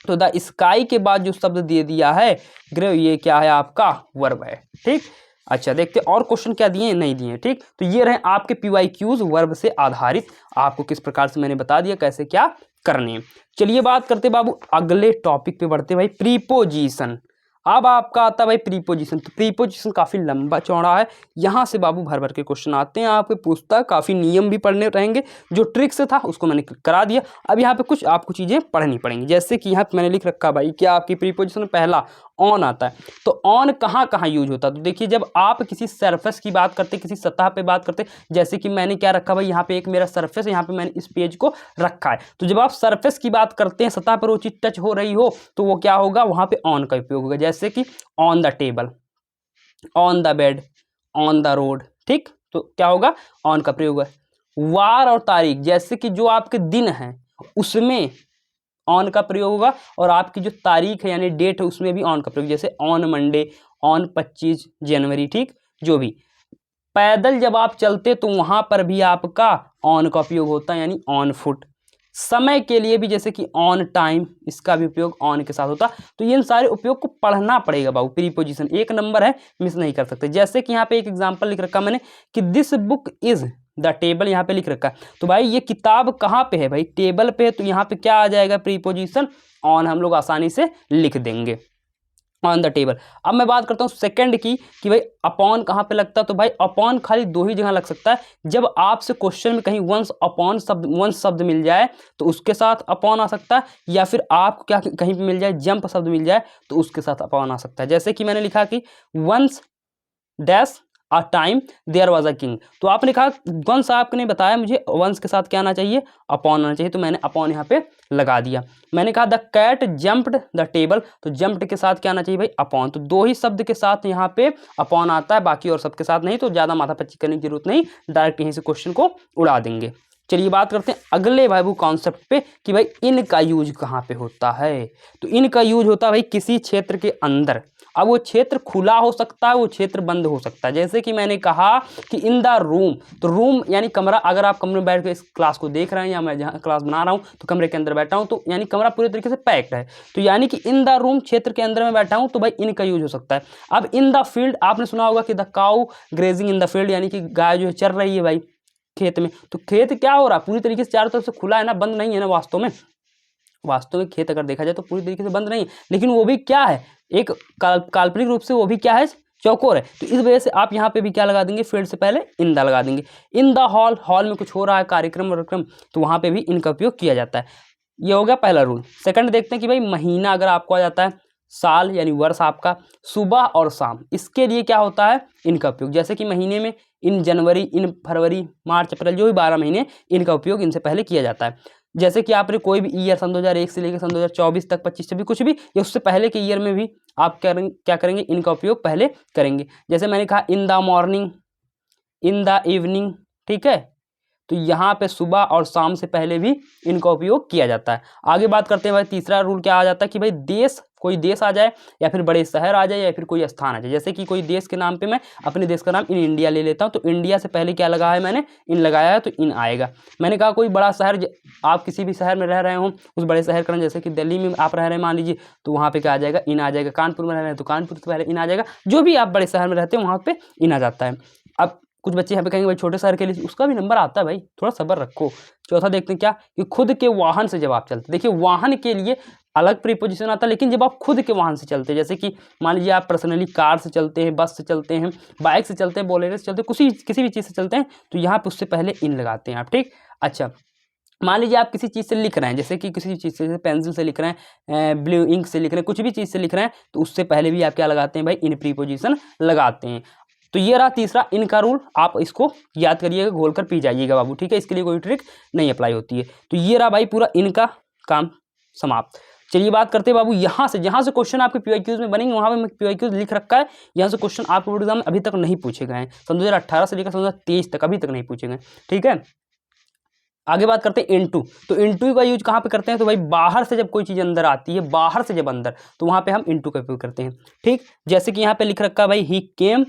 तो द स्काई के बाद जो शब्द दे दिया है ग्रे, ये क्या है आपका वर्ब है, ठीक। अच्छा देखते और क्वेश्चन क्या दिए नहीं दिए, ठीक। तो ये रहे आपके PYQs वर्ब से आधारित, आपको किस प्रकार से मैंने बता दिया कैसे क्या करनी है। चलिए बात करते बाबू अगले टॉपिक पे बढ़ते भाई, प्रीपोजिशन। अब आपका आता है भाई प्रीपोजिशन। तो प्रीपोजिशन काफी लंबा चौड़ा है, यहाँ से बाबू भर भर के क्वेश्चन आते हैं, आपके पूछता है, काफी नियम भी पढ़ने रहेंगे। जो ट्रिक से था उसको मैंने करा दिया, अब यहाँ पे कुछ आपको चीजें पढ़नी पड़ेंगी। जैसे कि यहाँ पे मैंने लिख रखा भाई क्या आपकी प्रीपोजिशन में पहला ऑन आता है। तो ऑन कहाँ कहाँ यूज होता है, तो देखिए जब आप किसी सरफेस की बात करते, किसी सतह पे बात करते, जैसे कि मैंने क्या रखा भाई, यहाँ पे एक मेरा सरफेस है, यहाँ पे मैंने इस पेज को रखा है। तो जब आप सरफेस की बात करते हैं, सतह पर वो चीज टच हो रही हो, तो वो क्या होगा, वहां पे ऑन का उपयोग होगा। जैसे कि on the table, on the bed, on the road, ठीक। तो क्या होगा, ऑन का प्रयोग है। वार और तारीख, जैसे कि जो आपके दिन है उसमें ऑन का प्रयोग होगा, और आपकी जो तारीख है यानी डेट है उसमें भी ऑन का प्रयोग, जैसे ऑन मंडे, ऑन 25 जनवरी, ठीक। जो भी पैदल जब आप चलते तो वहां पर भी आपका ऑन का उपयोग होता है, यानी ऑन फुट। समय के लिए भी जैसे कि ऑन टाइम, इसका भी उपयोग ऑन के साथ होता। तो इन सारे उपयोग को पढ़ना पड़ेगा बाबू। प्रीपोजिशन 1 नंबर है, मिस नहीं कर सकते। जैसे कि यहाँ पे एक एग्जांपल लिख रखा मैंने कि this book is the table, यहाँ पे लिख रखा है। तो भाई ये किताब कहाँ पे है भाई, टेबल पे है। तो यहाँ पे क्या आ जाएगा, प्रीपोजिशन ऑन हम लोग आसानी से लिख देंगे, ऑन द टेबल। अब मैं बात करता हूँ सेकंड की कि भाई अपॉन कहाँ पे लगता है। तो भाई अपॉन खाली 2 ही जगह लग सकता है। जब आपसे क्वेश्चन में कहीं वंस अपॉन शब्द, वंस शब्द मिल जाए तो उसके साथ अपॉन आ सकता है, या फिर आपको क्या कहीं पे मिल जाए जंप शब्द मिल जाए तो उसके साथ अपॉन आ सकता है। जैसे कि मैंने लिखा कि once dash a time there was a king. तो आपने कहा वंस, आपने बताया मुझे वंस के साथ क्या आना चाहिए, अपॉन आना चाहिए। तो मैंने अपॉन यहाँ पे लगा दिया। मैंने कहा the cat jumped the table, तो जंप्ड के साथ क्या आना चाहिए भाई, अपॉन। तो 2 ही शब्द के साथ यहाँ पे अपॉन आता है, बाकी और सबके साथ नहीं। तो ज़्यादा माथापच्ची करने की जरूरत नहीं, डायरेक्ट यहीं से क्वेश्चन को उड़ा देंगे। चलिए बात करते हैं अगले बाबू कॉन्सेप्ट पे कि भाई इन का यूज कहाँ पे होता है। तो इन का यूज होता है भाई किसी क्षेत्र के अंदर। अब वो क्षेत्र खुला हो सकता है, वो क्षेत्र बंद हो सकता है। जैसे कि मैंने कहा कि इन द रूम, तो रूम यानी कमरा। अगर आप कमरे में बैठ के इस क्लास को देख रहे हैं, या मैं जहाँ क्लास बना रहा हूँ तो कमरे के अंदर बैठा हूँ, तो यानी कमरा पूरे तरीके से पैक्ड है। तो यानी कि इन द रूम क्षेत्र के अंदर में बैठा हूँ, तो भाई इन का यूज हो सकता है। अब इन द फील्ड, आपने सुना होगा कि the cow grazing in the field, यानी कि गाय जो है चर रही है भाई खेत में। तो खेत क्या हो रहा है, पूरी तरीके से चारों तरफ से खुला है ना, बंद नहीं है ना। वास्तव में खेत अगर देखा जाए तो पूरी तरीके से बंद नहीं है, लेकिन वो भी क्या है, एक काल्पनिक रूप से वो भी क्या है, चौकोर है। तो इस वजह से आप यहाँ पे भी क्या लगा देंगे, फील्ड से पहले इन द लगा देंगे। इन द हॉल, हॉल में कुछ हो रहा है, कार्यक्रम, तो वहाँ पे भी इनका उपयोग किया जाता है। ये हो गया पहला रूल। सेकंड देखते हैं कि भाई महीना अगर आपको आ जाता है, साल यानी वर्ष आपका, सुबह और शाम, इसके लिए क्या होता है, इनका उपयोग। जैसे कि महीने में इन जनवरी, इन फरवरी, मार्च, अप्रैल, जो भी 12 महीने, इनका उपयोग इनसे पहले किया जाता है। जैसे कि आपने कोई भी ईयर सन 2001 से लेकर सन 2024 तक, 25 कुछ भी, या उससे पहले के ईयर में भी आप क्या करेंगे, इनका उपयोग पहले करेंगे। जैसे मैंने कहा in the morning, in the evening, ठीक है। तो यहाँ पे सुबह और शाम से पहले भी इनका उपयोग किया जाता है। आगे बात करते हैं भाई, तीसरा रूल क्या आ जाता है कि भाई देश, कोई देश आ जाए, या फिर बड़े शहर आ जाए, या फिर कोई स्थान आ जाए। जैसे कि कोई देश के नाम पे मैं अपने देश का नाम इन इंडिया ले लेता हूँ, तो इंडिया से पहले क्या लगा है मैंने, इन लगाया है, तो इन आएगा। मैंने कहा कोई बड़ा शहर, आप किसी भी शहर में रह रहे हो, उस बड़े शहर का नाम, जैसे कि दिल्ली में आप रह रहे हैं मान लीजिए, तो वहाँ पे क्या आ जाएगा, इन आ जाएगा। कानपुर में रह रहे हैं तो कानपुर से पहले इन आ जाएगा। जो भी आप बड़े शहर में रहते हैं वहाँ पे इन आ जाता है। अब कुछ बच्चे यहाँ पे कहेंगे भाई छोटे शहर के लिए उसका भी नंबर आता है, भाई थोड़ा सब्र रखो। चौथा देखते हैं क्या, कि खुद के वाहन से जब आप चलते, देखिए वाहन के लिए अलग प्रीपोजिशन आता है, लेकिन जब आप खुद के वाहन से चलते हैं, जैसे कि मान लीजिए आप पर्सनली कार से चलते हैं, बस से चलते हैं, बाइक से चलते हैं, बोलेरो से चलते हैं, किसी भी चीज़ से चलते हैं, तो यहाँ पे उससे पहले इन लगाते हैं आप, ठीक। अच्छा, मान लीजिए आप किसी चीज़ से लिख रहे हैं, जैसे कि किसी चीज़ से, पेंसिल से लिख रहे हैं, ब्लू इंक से लिख रहे हैं, कुछ भी चीज़ से लिख रहे हैं, तो उससे पहले भी आप क्या लगाते हैं भाई, इन प्रीपोजिशन लगाते हैं। तो ये रहा तीसरा इनका रूल, आप इसको याद करिएगा, घोल कर पी जाइएगा बाबू, ठीक है। इसके लिए कोई ट्रिक नहीं अप्लाई होती है। तो ये रहा भाई पूरा इनका काम समाप्त। चलिए बात करते हैं बाबू यहाँ से, जहाँ से क्वेश्चन आपके पीवाईक्यूज में बनेंगे, वहाँ पे पीवाईक्यूज लिख रखा है, यहाँ से क्वेश्चन आपके बोर्ड एग्जाम में अभी तक नहीं पूछे गए हैं। सन 2018 से लेकर सन 2023 तक अभी तक नहीं पूछे गए, ठीक है। आगे बात करते हैं इनटू। तो इनटू का यूज कहाँ पे करते हैं, तो भाई बाहर से जब कोई चीज़ अंदर आती है, बाहर से जब अंदर, तो वहाँ पे हम इनटू का उपयोग करते हैं, ठीक। जैसे कि यहाँ पे लिख रखा है भाई ही केम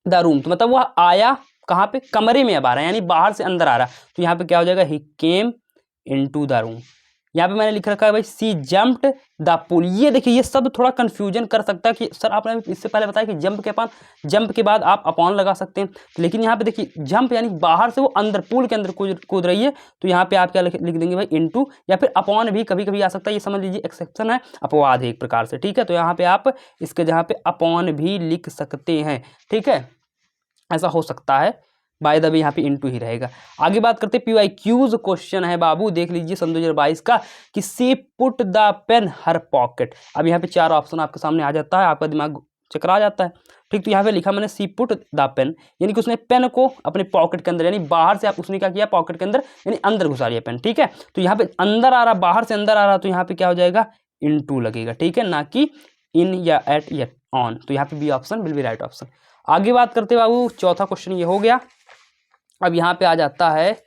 द रूम, तो मतलब वह आया कहाँ पे, कमरे में अब आ रहा है, यानी बाहर से अंदर आ रहा है। तो यहाँ पे क्या हो जाएगा, ही केम इनटू द रूम। यहाँ पे मैंने लिख रखा है भाई सी जम्प्ड द पुल। ये देखिए ये सब थोड़ा कंफ्यूजन कर सकता है कि सर आपने इससे पहले बताया कि जंप के बाद आप अपॉन लगा सकते हैं, लेकिन यहाँ पे देखिए जंप यानी बाहर से वो अंदर पूल के अंदर कूद रही है, तो यहाँ पे आप क्या लिख देंगे भाई, इनटू, या फिर अपॉन भी कभी कभी आ सकता है। ये समझ लीजिए एक्सेप्शन है, अपवाद है एक प्रकार से, ठीक है। तो यहाँ पे आप इसके जहाँ पे अपॉन भी लिख सकते हैं, ठीक है, ऐसा हो सकता है। बाय द वे यहाँ पे इनटू ही रहेगा। आगे बात करते हैं पीवाईक्यूज क्वेश्चन है बाबू, देख लीजिए सन 2022 का, कि she put the pen her pocket. अब यहाँ पे 4 ऑप्शन आपके सामने आ जाता है, आपका दिमाग चकरा जाता है, ठीक। तो यहाँ पे लिखा मैंने सी पुट द पेन, यानी कि उसने पेन को अपने पॉकेट के अंदर, यानी बाहर से आप उसने क्या किया, पॉकेट के अंदर यानी अंदर घुसा लिया पेन, ठीक है। तो यहाँ पे अंदर आ रहा, बाहर से अंदर आ रहा, तो यहाँ पे क्या हो जाएगा, इनटू लगेगा, ठीक है, ना कि इन या एट या ऑन। तो यहाँ पे B option will be right option. आगे बात करते हैं बाबू, चौथा क्वेश्चन ये हो गया। अब यहाँ पे आ जाता है,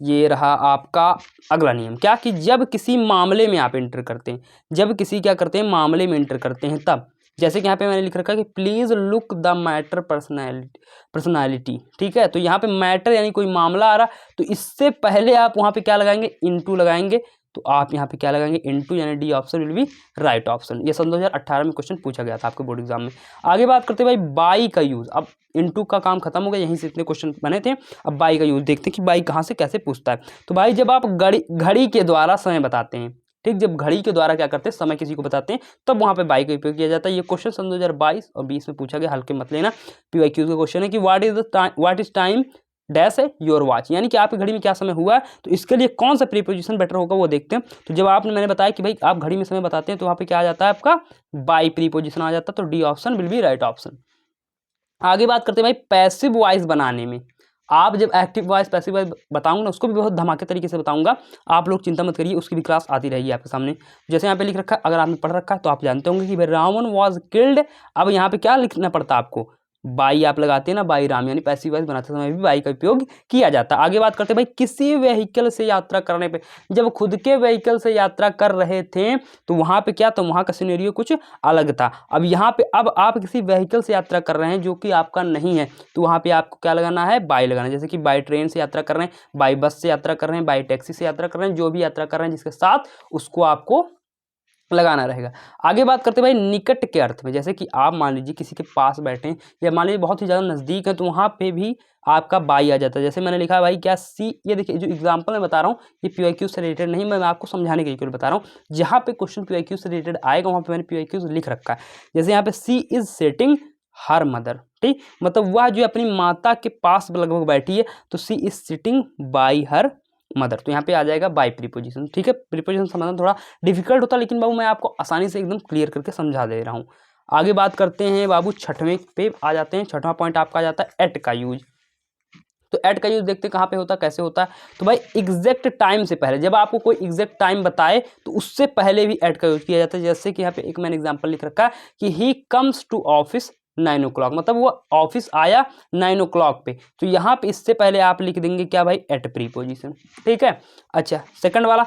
ये रहा आपका अगला नियम, क्या कि जब किसी मामले में आप इंटर करते हैं, जब किसी क्या करते हैं, मामले में इंटर करते हैं, तब जैसे कि यहाँ पे मैंने लिख रखा है कि please look the matter personality, ठीक है। तो यहाँ पे मैटर यानी कोई मामला आ रहा, तो इससे पहले आप वहाँ पे क्या लगाएंगे, इनटू लगाएंगे। तो आप यहाँ पे क्या लगाएंगे, इनटू, यानी D option will be right option. ये सन 2018 में क्वेश्चन पूछा गया था आपके बोर्ड एग्जाम में। आगे बात करते हैं भाई बाई का यूज। अब इनटू का काम खत्म हो गया, यहीं से इतने क्वेश्चन बने थे। अब बाई का यूज देखते हैं कि बाई कहाँ से कैसे पूछता है। तो भाई जब आप घड़ी के द्वारा समय बताते हैं, ठीक, जब घड़ी के द्वारा क्या करते हैं, समय किसी को बताते हैं, तब वहाँ पे बाई का उपयोग किया जाता है। ये क्वेश्चन सन 2022 और 20 में पूछा गया, हल्के मत लेना। PYQ का क्वेश्चन है कि व्हाट इज टाइम डैश है योर वॉच, यानी कि आपकी घड़ी में क्या समय हुआ है। तो इसके लिए कौन सा प्रीपोजिशन बेटर होगा वो देखते हैं। तो जब मैंने बताया कि भाई आप घड़ी में समय बताते हैं, तो वहाँ पे क्या आ जाता है आपका बाई प्रीपोजिशन आ जाता है। तो D option will be right option. आगे बात करते हैं भाई पैसिव वॉइस बनाने में। आप जब एक्टिव वॉइस पैसिव वॉइस बताऊंगा ना, उसको भी बहुत धमाके तरीके से बताऊंगा, आप लोग चिंता मत करिए, उसकी भी क्लास आती रहेगी आपके सामने। जैसे यहाँ पे लिख रखा है, अगर आपने पढ़ रखा है तो आप जानते होंगे कि भाई रावण वॉज किल्ड। अब यहाँ पे क्या लिखना पड़ता है आपको, बाई आप लगाते हैं ना, बाई राम, यानी पैसिव वॉइस बनाते समय भी बाई का उपयोग किया जाता है। आगे बात करते हैं भाई किसी व्हीकल से यात्रा करने पे। जब खुद के व्हीकल से यात्रा कर रहे थे तो वहाँ पे क्या, तो वहाँ का सिनेरियो कुछ अलग था। अब यहाँ पे अब आप किसी व्हीकल से यात्रा कर रहे हैं जो कि आपका नहीं है, तो वहाँ पे आपको क्या लगाना है, बाई लगाना है। जैसे कि बाई ट्रेन से यात्रा कर रहे हैं, बाई बस से यात्रा कर रहे हैं, बाई टैक्सी से यात्रा कर रहे हैं, जो भी यात्रा कर रहे हैं जिसके साथ, उसको आपको लगाना रहेगा। आगे बात करते हैं भाई निकट के अर्थ में। जैसे कि आप मान लीजिए किसी के पास बैठे हैं या मान लीजिए बहुत ही ज़्यादा नज़दीक है, तो वहाँ पे भी आपका बाई आ जाता है। जैसे मैंने लिखा है भाई क्या सी, ये देखिए जो एग्जांपल मैं बता रहा हूँ ये PYQ से रिलेटेड नहीं, मैं आपको समझाने के लिए बता रहा हूँ। जहाँ पे क्वेश्चन PYQ से रिलेटेड आएगा वहाँ पे मैंने PYQ लिख रखा है। जैसे यहाँ पे सी इज सेटिंग हर मदर, ठीक, मतलब वह जो अपनी माता के पास लगभग बैठी है, तो she is sitting by her mother. तो यहाँ पे आ जाएगा बाई प्रीपोजिशन, ठीक है। प्रीपोजिशन समझना थोड़ा डिफिकल्ट होता है, लेकिन बाबू मैं आपको आसानी से एकदम क्लियर करके समझा दे रहा हूँ। आगे बात करते हैं बाबू, छठवें पे आ जाते हैं। छठवां पॉइंट आपका आ जाता है एट का यूज। तो एट का यूज देखते हैं कहाँ पे होता है, कैसे होता है। तो भाई एग्जैक्ट टाइम से पहले, जब आपको कोई एग्जैक्ट टाइम बताए तो उससे पहले भी एट का यूज किया जाता है। जैसे कि यहाँ पे एक मैंने एग्जाम्पल लिख रखा है कि he comes to office 9 o'clock, मतलब वो ऑफिस आया 9 o'clock पे। तो यहाँ पे इससे पहले आप लिख देंगे क्या भाई, एट प्रीपोजिशन, ठीक है। अच्छा, सेकंड वाला,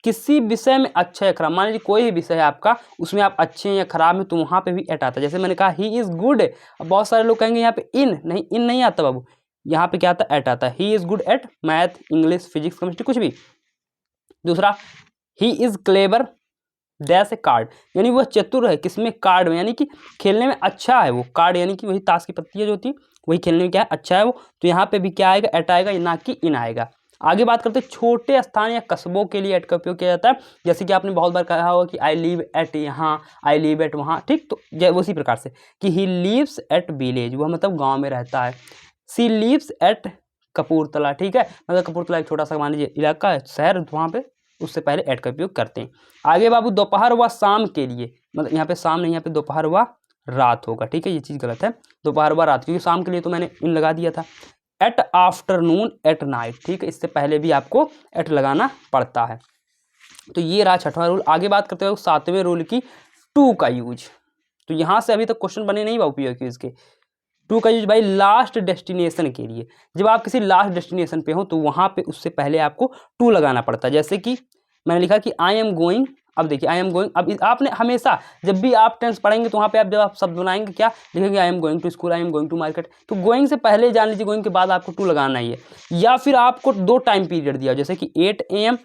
किसी विषय में अच्छा या खराब, मान लीजिए कोई भी विषय है आपका, उसमें आप अच्छे हैं या खराब हैं, तो वहाँ पे भी एट आता है। जैसे मैंने कहा ही इज़ गुड, अब बहुत सारे लोग कहेंगे यहाँ पे इन नहीं आता बाबू, यहाँ पे क्या आता है, एट आता है। He is good at math, English, physics, chemistry, कुछ भी। दूसरा, he is clever dash A card, यानी वह चतुर है किसमें, कार्ड में, यानी कि खेलने में अच्छा है वो। कार्ड यानी कि वही ताश की पत्तियाँ जो होती है, वही खेलने में क्या है, अच्छा है वो। तो यहाँ पे भी क्या आएगा, एट आएगा, ना कि इन आएगा। आगे बात करते हैं छोटे स्थान या कस्बों के लिए एट का उपयोग किया जाता है। जैसे कि आपने बहुत बार कहा होगा कि आई लिव एट यहाँ, आई लिव एट वहाँ, ठीक। तो उसी प्रकार से कि ही लिव्स एट विलेज, वह मतलब गाँव में रहता है। सी लिव्स एट कपूरथला, ठीक है, मतलब कपूरथला एक छोटा सा मान लीजिए इलाका है, शहर, वहाँ पे उससे पहले एट का उपयोग करते हैं। आगे बाबू दोपहर व शाम के लिए, मतलब यहाँ पे शाम नहीं, यहाँ पे दोपहर व रात होगा, ठीक है, ये चीज़ गलत है, दोपहर व रात, क्योंकि शाम के लिए तो मैंने इन लगा दिया था। एट आफ्टरनून, एट नाइट, ठीक है, इससे पहले भी आपको एट लगाना पड़ता है। तो ये रहा छठवां रूल। आगे बात करते हैं सातवें रूल की, टू का यूज। तो यहाँ से अभी तक क्वेश्चन बने नहीं बाबू PYQ के। टू का यूज भाई लास्ट डेस्टिनेशन के लिए, जब आप किसी लास्ट डेस्टिनेशन पे हो तो वहाँ पे उससे पहले आपको टू लगाना पड़ता है। जैसे कि मैंने लिखा कि आई एम गोइंग, अब देखिए आई एम गोइंग, अब आपने हमेशा जब भी आप टेंस पढ़ेंगे तो वहाँ पे आप जब आप शब्द बनाएंगे क्या लिखेंगे, I am going to school, I am going to market. तो गोइंग से पहले जान लीजिए, गोइंग के बाद आपको टू लगाना ही है। या फिर आपको दो टाइम पीरियड दिया, जैसे कि 8 AM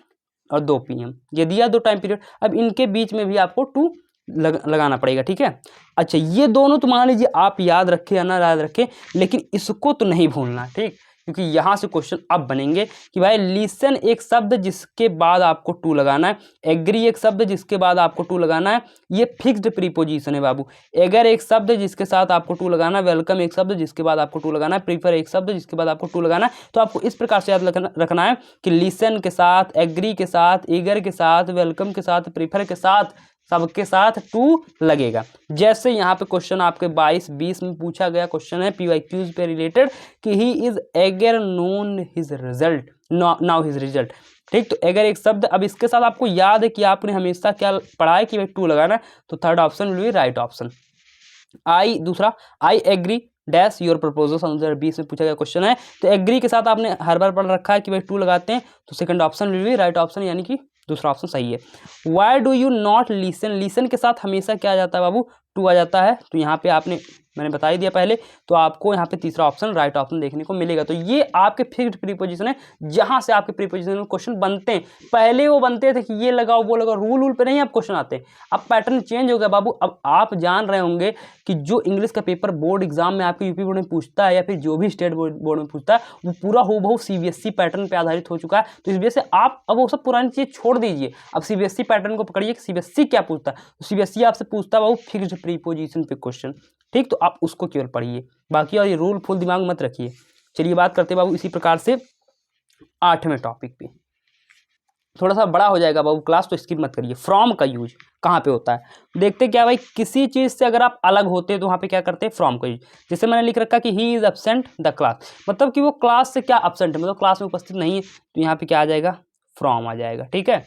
और 2 PM, ये दिया दो टाइम पीरियड, अब इनके बीच में भी आपको टू लगाना पड़ेगा, ठीक है। अच्छा, ये दोनों तो मान लीजिए आप याद रखें या ना याद रखें, लेकिन इसको तो नहीं भूलना, ठीक, क्योंकि यहाँ से क्वेश्चन अब बनेंगे कि भाई लिसन एक शब्द जिसके बाद आपको टू लगाना है, एग्री एक शब्द जिसके बाद आपको टू लगाना है, ये फिक्स्ड प्रीपोजिशन है बाबू। एगर एक शब्द जिसके साथ आपको टू लगाना है, वेलकम एक शब्द जिसके बाद आपको टू लगाना है, प्रीफर एक शब्द जिसके बाद आपको टू लगाना है। तो आपको इस प्रकार से याद रखना है कि लिसन के साथ, एग्री के साथ, एगर के साथ, वेलकम के साथ, प्रीफर के साथ, सबके साथ टू लगेगा। जैसे यहाँ पे क्वेश्चन आपके 22-20 में पूछा गया क्वेश्चन है PYQs पे रिलेटेड कि he is eager known his result, now his result, ठीक। तो एगर एक शब्द, अब इसके साथ आपको याद है कि आपने हमेशा क्या पढ़ा है कि भाई टू लगाना है, तो third option will be right option. दूसरा, I agree dash your proposal, 2020 में पूछा गया क्वेश्चन है। तो एग्री के साथ आपने हर बार पढ़ रखा है कि भाई टू लगाते हैं, तो second option will be right option, यानी कि दूसरा ऑप्शन सही है। Why do you not listen, listen के साथ हमेशा क्या आ जाता है बाबू, टू आ जाता है। तो यहाँ पे मैंने बता ही दिया पहले, तो आपको यहाँ पे तीसरा ऑप्शन राइट ऑप्शन देखने को मिलेगा। तो ये आपके फिक्स्ड प्रीपोजिशन है, जहाँ से आपके प्रीपोजिशन में क्वेश्चन बनते हैं। पहले वो बनते थे कि ये लगाओ वो लगाओ, रूल पे नहीं अब क्वेश्चन आते। अब पैटर्न चेंज हो गया बाबू। अब आप जान रहे होंगे कि जो इंग्लिश का पेपर बोर्ड एग्जाम में आपके यूपी बोर्ड में पूछता है या फिर जो भी स्टेट बोर्ड में पूछता है, वो पूरा हूबहू सीबीएसई पैटर्न पे आधारित हो चुका है। तो इस वजह से आप अब वो सब पुरानी चीज़ छोड़ दीजिए, अब सीबीएसई पैटर्न को पकड़िए कि सीबीएसई क्या पूछता है। तो सीबीएसई आपसे पूछता है बाबू फिक्स्ड प्रीपोजिशन पे क्वेश्चन, ठीक। तो आप उसको केवल पढ़िए, बाकी और ये रूल फुल दिमाग मत रखिए। चलिए बात करते हैं बाबू इसी प्रकार से 8वें टॉपिक पे। थोड़ा सा बड़ा हो जाएगा बाबू क्लास, तो स्किप मत करिए। फ्रॉम का यूज कहाँ पे होता है, देखते क्या भाई, किसी चीज़ से अगर आप अलग होते हैं तो वहाँ पे क्या करते हैं, फ्रॉम का यूज। जैसे मैंने लिख रखा कि he is absent the class, मतलब कि वो क्लास से क्या एब्सेंट है, मतलब क्लास में उपस्थित नहीं है, तो यहाँ पे क्या आ जाएगा, फ्रॉम आ जाएगा, ठीक है।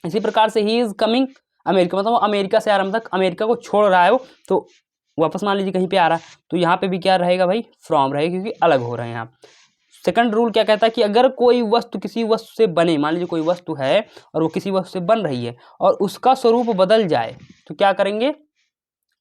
इसी प्रकार से ही इज़ कमिंग अमेरिका, मतलब वो अमेरिका से आ रहा है, मतलब अमेरिका को छोड़ रहा है वो, तो वापस मान लीजिए कहीं पे आ रहा है, तो यहाँ पे भी क्या रहेगा भाई, फ्रॉम रहेगा, क्योंकि अलग हो रहे हैं यहाँ। सेकंड रूल क्या कहता है कि अगर कोई वस्तु किसी वस्तु से बने, मान लीजिए कोई वस्तु है और वो किसी वस्तु से बन रही है और उसका स्वरूप बदल जाए, तो क्या करेंगे,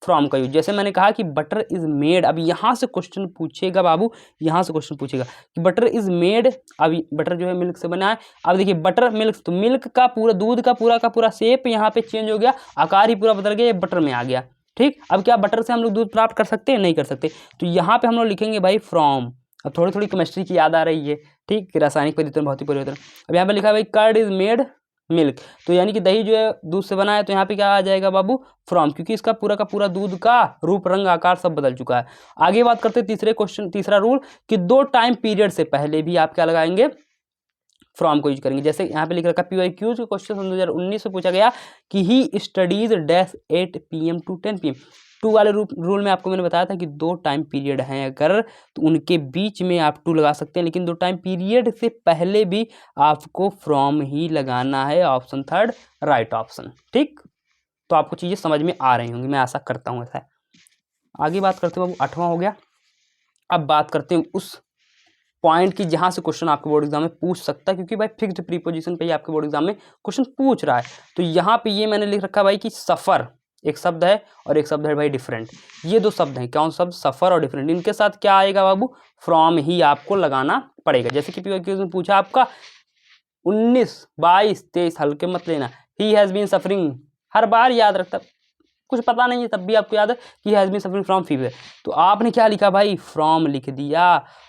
फ्रॉम का यूज। जैसे मैंने कहा कि बटर इज मेड, अब यहाँ से क्वेश्चन पूछेगा बाबू, यहाँ से क्वेश्चन पूछेगा कि बटर इज मेड, अब बटर जो है मिल्क से बना है। अब देखिए बटर मिल्क, तो मिल्क का पूरा, दूध का पूरा शेप यहाँ पे चेंज हो गया, आकार ही पूरा बदल गया, ये बटर में आ गया, ठीक। अब क्या बटर से हम लोग दूध प्राप्त कर सकते हैं, नहीं कर सकते, तो यहाँ पे हम लोग लिखेंगे भाई फ्रॉम। अब थोड़ी थोड़ी केमिस्ट्री की याद आ रही है, ठीक, रासायनिक परिवर्तन, भौतिक परिवर्तन। अब यहाँ पे लिखा है भाई कर्ड इज मेड मिल्क, तो यानी कि दही जो है दूध से बना है, तो यहाँ पे क्या आ जाएगा बाबू, फ्रॉम, क्योंकि इसका का पूरा दूध का रूप रंग आकार सब बदल चुका है। आगे बात करते हैं तीसरे क्वेश्चन, तीसरा रूल कि 2 टाइम पीरियड से पहले भी आप क्या लगाएंगे, फ्रॉम को यूज करेंगे। जैसे यहाँ पे लिख रखा PYQ क्वेश्चन 2019 में पूछा गया कि he studies dash 8 PM to 10 PM। 2 वाले रूल में आपको मैंने बताया था कि 2 टाइम पीरियड हैं अगर, तो उनके बीच में आप 2 लगा सकते हैं, लेकिन 2 टाइम पीरियड से पहले भी आपको फ्रॉम ही लगाना है। ऑप्शन थर्ड राइट ऑप्शन, ठीक। तो आपको चीज़ें समझ में आ रही होंगी, मैं आशा करता हूँ ऐसा है। आगे बात करते हैं बाबू, 8वां हो गया। अब बात करते हैं उस पॉइंट की जहाँ से क्वेश्चन आपके बोर्ड एग्जाम में पूछ सकता है, क्योंकि भाई फिक्स्ड प्रीपोजिशन पे ही आपके बोर्ड एग्जाम में क्वेश्चन पूछ रहा है। तो यहाँ पे ये मैंने लिख रखा भाई कि सफ़र एक शब्द है और एक शब्द है भाई डिफरेंट, ये 2 शब्द हैं, कौन शब्द, सफ़र और डिफरेंट। इनके साथ क्या आएगा बाबू, फ्रॉम ही आपको लगाना पड़ेगा। जैसे कि PYQ में पूछा आपका 19, 22, 23, हल्के मत लेना, ही हैज़ बीन सफरिंग, हर बार याद रखता, कुछ पता नहीं है तब भी आपको याद है कि has been suffering from fever, तो आपने क्या लिखा भाई, फ्रॉम लिख दिया,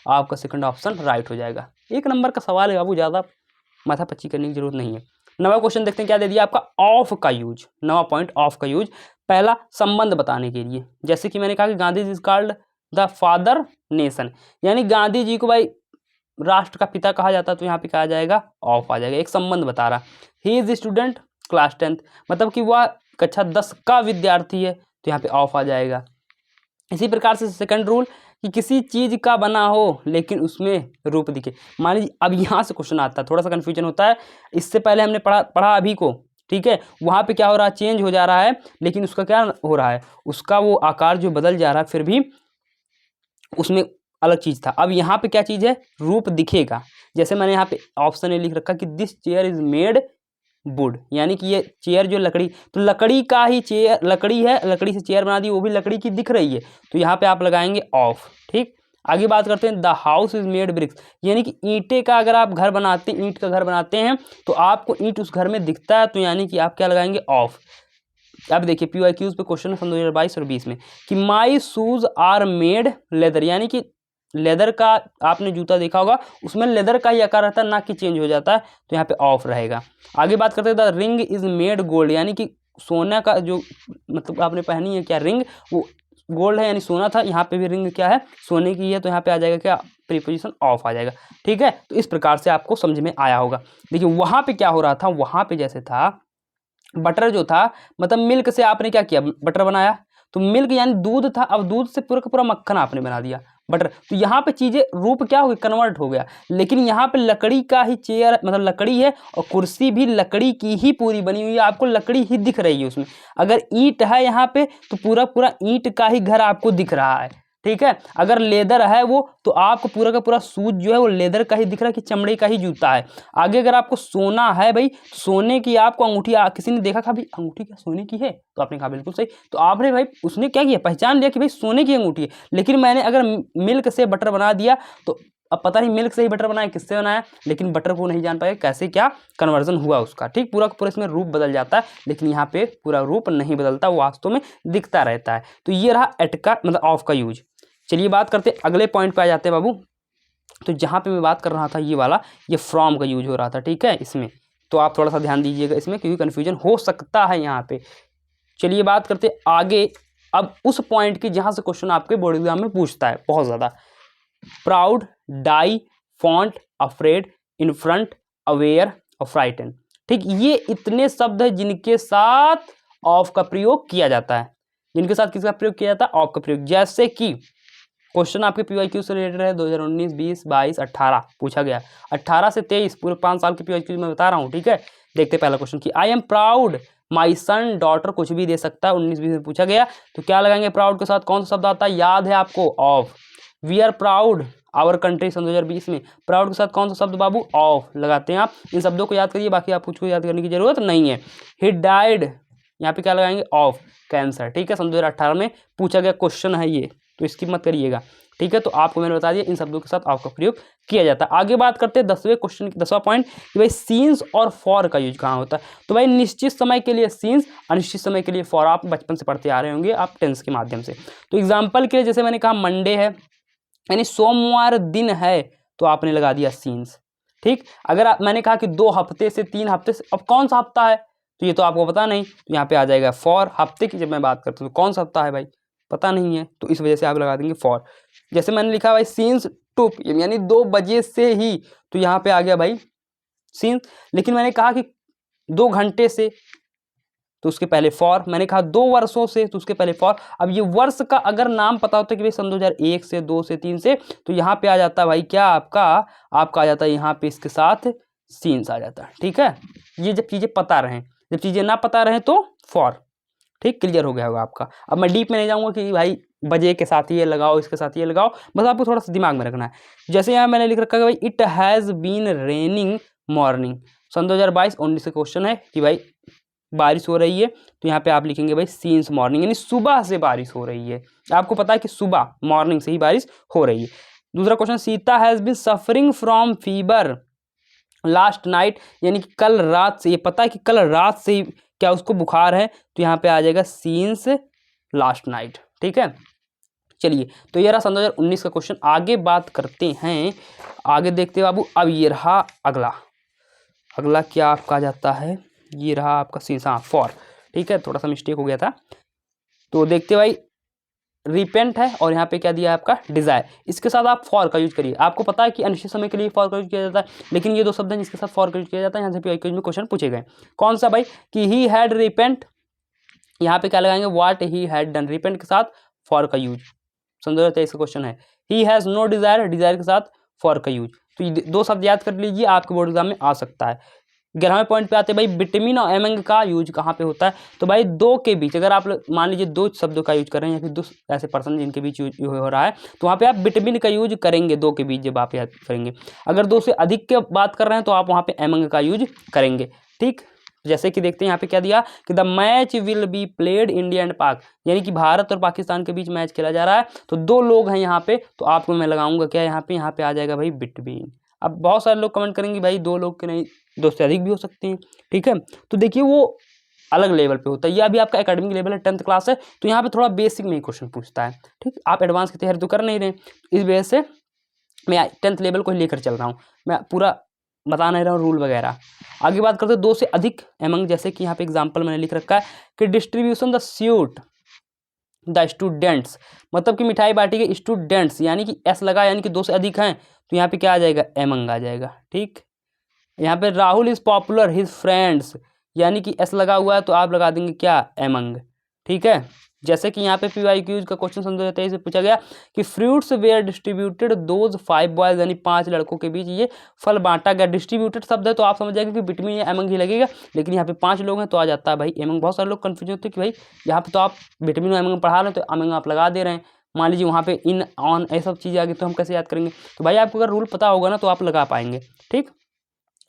आपका सेकंड ऑप्शन राइट हो जाएगा। 1 नंबर का सवाल है बाबू, ज़्यादा माथा पच्ची करने की जरूरत नहीं है। 9वां क्वेश्चन देखते हैं क्या दे दिया आपका, ऑफ का यूज। 9वां पॉइंट ऑफ का यूज, पहला संबंध बताने के लिए। जैसे कि मैंने कहा कि Gandhi ji is called the father nation, यानी गांधी जी को भाई राष्ट्र का पिता कहा जाता है, तो यहाँ पे कहा जाएगा ऑफ आ जाएगा, एक संबंध बता रहा। He is student class 10th, मतलब कि वह कक्षा 10 का विद्यार्थी है, तो यहाँ पे ऑफ आ जाएगा। इसी प्रकार से सेकंड रूल कि किसी चीज़ का बना हो लेकिन उसमें रूप दिखे। मान लीजिए अब यहाँ से क्वेश्चन आता है, थोड़ा सा कन्फ्यूजन होता है, इससे पहले हमने पढ़ा अभी को, ठीक है, वहाँ पे क्या हो रहा है, चेंज हो जा रहा है, लेकिन उसका क्या हो रहा है, उसका वो आकार जो बदल जा रहा है, फिर भी उसमें अलग चीज़ था। अब यहाँ पे क्या चीज़ है, रूप दिखेगा। जैसे मैंने यहाँ पे ऑप्शन ए लिख रखा कि this chair is made would, यानी कि ये चेयर जो लकड़ी, तो लकड़ी का ही चेयर, लकड़ी है, लकड़ी से चेयर बना दी, वो भी लकड़ी की दिख रही है, तो यहाँ पे आप लगाएंगे ऑफ, ठीक। आगे बात करते हैं, the house is made bricks, यानी कि ईंटे का अगर आप घर बनाते हैं, ईंट का घर बनाते हैं, तो आपको ईंट उस घर में दिखता है, तो यानी कि आप क्या लगाएंगे, ऑफ। अब देखिए PYQ पे क्वेश्चन है 2022 और 20 में कि my shoes are made leather, यानी कि लेदर का आपने जूता देखा होगा, उसमें लेदर का ही आकार रहता है, ना कि चेंज हो जाता है, तो यहाँ पे ऑफ रहेगा। आगे बात करते हैं, the ring is made gold, यानी कि सोना का जो, मतलब आपने पहनी है क्या रिंग, वो गोल्ड है यानी सोना था, यहाँ पे भी रिंग क्या है, सोने की है, तो यहाँ पे आ जाएगा क्या, प्रीपोजिशन ऑफ आ जाएगा, ठीक है। तो इस प्रकार से आपको समझ में आया होगा। देखिए वहाँ पे क्या हो रहा था, वहाँ पे जैसे था बटर जो था, मतलब मिल्क से आपने क्या किया, बटर बनाया, तो मिल्क यानी दूध था, अब दूध से पूरा का पूरा मक्खन आपने बना दिया, बटर, तो यहाँ पे चीज़ें रूप क्या हो गई, कन्वर्ट हो गया। लेकिन यहाँ पे लकड़ी का ही चेयर, मतलब लकड़ी है और कुर्सी भी लकड़ी की ही पूरी बनी हुई है, आपको लकड़ी ही दिख रही है उसमें। अगर ईंट है यहाँ पे, तो पूरा पूरा ईंट का ही घर आपको दिख रहा है, ठीक है। अगर लेदर है वो तो आपको पूरा का पूरा शूज जो है वो लेदर का ही दिख रहा है कि चमड़े का ही जूता है। आगे अगर आपको सोना है भाई, सोने की आपको अंगूठी, किसी ने देखा भाई अंगूठी क्या सोने की है, तो आपने कहा बिल्कुल सही। तो आपने भाई उसने क्या किया, पहचान लिया कि भाई सोने की अंगूठी है। लेकिन मैंने अगर मिल्क से बटर बना दिया तो अब पता नहीं मिल्क से ही बटर बनाया किससे बनाया, लेकिन बटर को नहीं जान पाए कैसे क्या कन्वर्जन हुआ उसका। ठीक, पूरा पूरा इसमें रूप बदल जाता है, लेकिन यहाँ पे पूरा रूप नहीं बदलता, वो वास्तव में दिखता रहता है। तो ये रहा एट का मतलब ऑफ का यूज। चलिए बात करते अगले पॉइंट पे आ जाते हैं बाबू। तो जहाँ पे मैं बात कर रहा था ये वाला, ये फ्रॉम का यूज हो रहा था, ठीक है इसमें। तो आप थोड़ा सा ध्यान दीजिएगा इसमें, क्योंकि कन्फ्यूजन हो सकता है यहाँ पे। चलिए बात करते आगे अब उस पॉइंट की जहाँ से क्वेश्चन आपके बोर्ड एग्जाम में पूछता है बहुत ज़्यादा। Proud, die, fond, afraid, in front, aware और फ्राइटन। ठीक, ये इतने शब्द हैं जिनके साथ ऑफ का प्रयोग किया जाता है। जिनके साथ किसका प्रयोग किया जाता है, ऑफ का प्रयोग। जैसे कि क्वेश्चन आपके पीवाईक्यू से रिलेटेड है 2019, 20, 22, 18 पूछा गया। 18 से 23 पूरे 5 साल के पीवाईक्यू मैं बता रहा हूँ, ठीक है। देखते पहला क्वेश्चन की I am proud my son daughter, कुछ भी दे सकता है। 19-20 में पूछा गया तो क्या लगाएंगे, प्राउड के साथ कौन सा शब्द आता है, याद है आपको, of. We are proud our country सन 2020 में प्राउड के साथ कौन सा शब्द बाबू, ऑफ लगाते हैं आप। इन शब्दों को याद करिए, बाकी आप कुछ को याद करने की जरूरत नहीं है। ही डाइड, यहाँ पे क्या लगाएंगे, ऑफ, कैंसर। ठीक है, सन 2018 में पूछा गया क्वेश्चन है ये, तो इसकी मत करिएगा, ठीक है। तो आपको मैंने बता दिया इन शब्दों के साथ ऑफ का प्रयोग किया जाता है। आगे बात करते हैं 10वें क्वेश्चन, 10वां पॉइंट कि भाई सीन्स और फॉर का यूज कहाँ होता है। तो भाई निश्चित समय के लिए सीन्स, अनिश्चित समय के लिए फॉर। आप बचपन से पढ़ते आ रहे होंगे आप टेंस के माध्यम से। तो एग्जाम्पल के लिए जैसे मैंने कहा मंडे है यानी सोमवार दिन है, तो आपने लगा दिया सीन्स। ठीक, अगर मैंने कहा कि 2 हफ्ते से 3 हफ्ते से, अब कौन सा हफ्ता है तो ये तो आपको पता नहीं, तो यहाँ पे आ जाएगा फॉर। हफ्ते की जब मैं बात करता हूँ तो कौन सा हफ्ता है भाई पता नहीं है, तो इस वजह से आप लगा देंगे फॉर। जैसे मैंने लिखा भाई सीन्स 2 PM यानी 2 बजे से ही, तो यहाँ पे आ गया भाई सीन्स। लेकिन मैंने कहा कि 2 घंटे से, तो उसके पहले फॉर। मैंने कहा 2 वर्षों से, तो उसके पहले फॉर। अब ये वर्ष का अगर नाम पता होता है कि भाई सन 2001 से, 2 से, 3 से, तो यहाँ पे आ जाता है भाई क्या आपका आ जाता है यहाँ पे इसके साथ सीन्स आ जाता है। ठीक है, ये जब चीज़ें पता रहें, जब चीज़ें ना पता रहें तो फॉर। ठीक, क्लियर हो गया होगा आपका। अब मैं डीप में नहीं जाऊँगा कि भाई बजे के साथ ये लगाओ, इसके साथ ये लगाओ, बस आपको थोड़ा सा दिमाग में रखना है। जैसे यहाँ मैंने लिख रखा है भाई it has been raining morning, सन 2022-19 का क्वेश्चन है कि भाई बारिश हो रही है, तो यहाँ पे आप लिखेंगे भाई सीन्स मॉर्निंग, यानी सुबह से बारिश हो रही है। आपको पता है कि सुबह मॉर्निंग से ही बारिश हो रही है। दूसरा question, Sita has been suffering from fever last night, यानी कि कल रात से, ये पता है कि कल रात से ही क्या उसको बुखार है, तो यहाँ पे आ जाएगा सीन्स लास्ट नाइट। ठीक है, चलिए तो ये रहा सन 2019 का क्वेश्चन। आगे बात करते हैं, आगे देखते बाबू। अब ये रहा अगला क्या आपका आ जाता है, ये रहा आपका सीन्स, हाँ फॉर। ठीक है, थोड़ा सा मिस्टेक हो गया था। तो देखते भाई रिपेंट है और यहाँ पे क्या दिया है आपका डिज़ायर, इसके साथ आप फॉर का यूज करिए। आपको पता है कि अनिश्चित समय के लिए फॉर का यूज किया जाता है, लेकिन ये 2 शब्द हैं जिसके साथ फॉर का यूज किया जाता है। यहाँ से पीवाईक्यू में क्वेश्चन पूछे गए। कौन सा भाई, कि ही हैड रिपेंट, यहाँ पे क्या लगाएंगे, what he had done. Repent के साथ फॉर का यूज, सन 2023 का क्वेश्चन है। He has no desire, desire के साथ फॉर का यूज। तो ये 2 शब्द याद कर लीजिए, आपके बोर्ड एग्जाम में आ सकता है। 11वें पॉइंट पे आते हैं भाई, बिटवीन और एमंग का यूज कहाँ पे होता है। तो भाई 2 के बीच, अगर आप मान लीजिए 2 शब्दों का यूज कर रहे हैं या फिर 2 ऐसे पर्सन जिनके बीच यूज हो रहा है, तो वहाँ पे आप बिटवीन का यूज करेंगे 2 के बीच जब आप याद करेंगे। अगर 2 से अधिक के बात कर रहे हैं तो आप वहाँ पे एमंग का यूज करेंगे। ठीक, जैसे कि देखते हैं यहाँ पे क्या दिया कि the match will be played India and पाक, यानी कि भारत और पाकिस्तान के बीच मैच खेला जा रहा है। तो 2 लोग हैं यहाँ पे, तो आपको मैं लगाऊंगा क्या यहाँ पे आ जाएगा भाई बिटवीन। अब बहुत सारे लोग कमेंट करेंगे भाई 2 लोग के नहीं, 2 से अधिक भी हो सकते हैं। ठीक है, तो देखिए वो अलग लेवल पे होता है, ये अभी आपका एकेडमिक लेवल है, 10th क्लास है, तो यहाँ पे थोड़ा बेसिक में ही क्वेश्चन पूछता है। ठीक, आप एडवांस की तैयारी तो कर नहीं रहे, इस वजह से मैं 10th लेवल को ही लेकर चल रहा हूँ, मैं पूरा बता नहीं रहा हूँ रूल वगैरह। आगे बात करते हैं 2 से अधिक एमंग, जैसे कि यहाँ पे एग्जाम्पल मैंने लिख रखा है कि distribution the sweet the students, मतलब कि मिठाई बांटी गई स्टूडेंट्स, यानी कि एस लगा, यानी कि 2 से अधिक हैं, तो यहाँ पे क्या आ जाएगा, एमंग आ जाएगा। ठीक, यहाँ पे Rahul is popular his friends, यानी कि एस लगा हुआ है, तो आप लगा देंगे क्या, एमंग। ठीक है, जैसे कि यहाँ पे पीवाईक्यूज का क्वेश्चन सन 2023 में पूछा गया कि fruits were distributed those 5 boys, यानी 5 लड़कों के बीच ये फल बांटा गया। डिस्ट्रीब्यूटेड शब्द है तो आप समझ जाएंगे कि बिटवीन या एमंग ही लगेगा, लेकिन यहाँ पे 5 लोग हैं तो आ जाता है भाई एमंग। बहुत सारे लोग कन्फ्यूजन होते हैं कि भाई यहाँ पे तो आप बिटवीन एमंग पढ़ा रहे हैं तो एमंग आप लगा दे रहे हैं, मान लीजिए वहाँ पे इन ऑन ये सब चीज़ें आ गई तो हम कैसे याद करेंगे। तो भाई आपको अगर रूल पता होगा ना तो आप लगा पाएंगे। ठीक,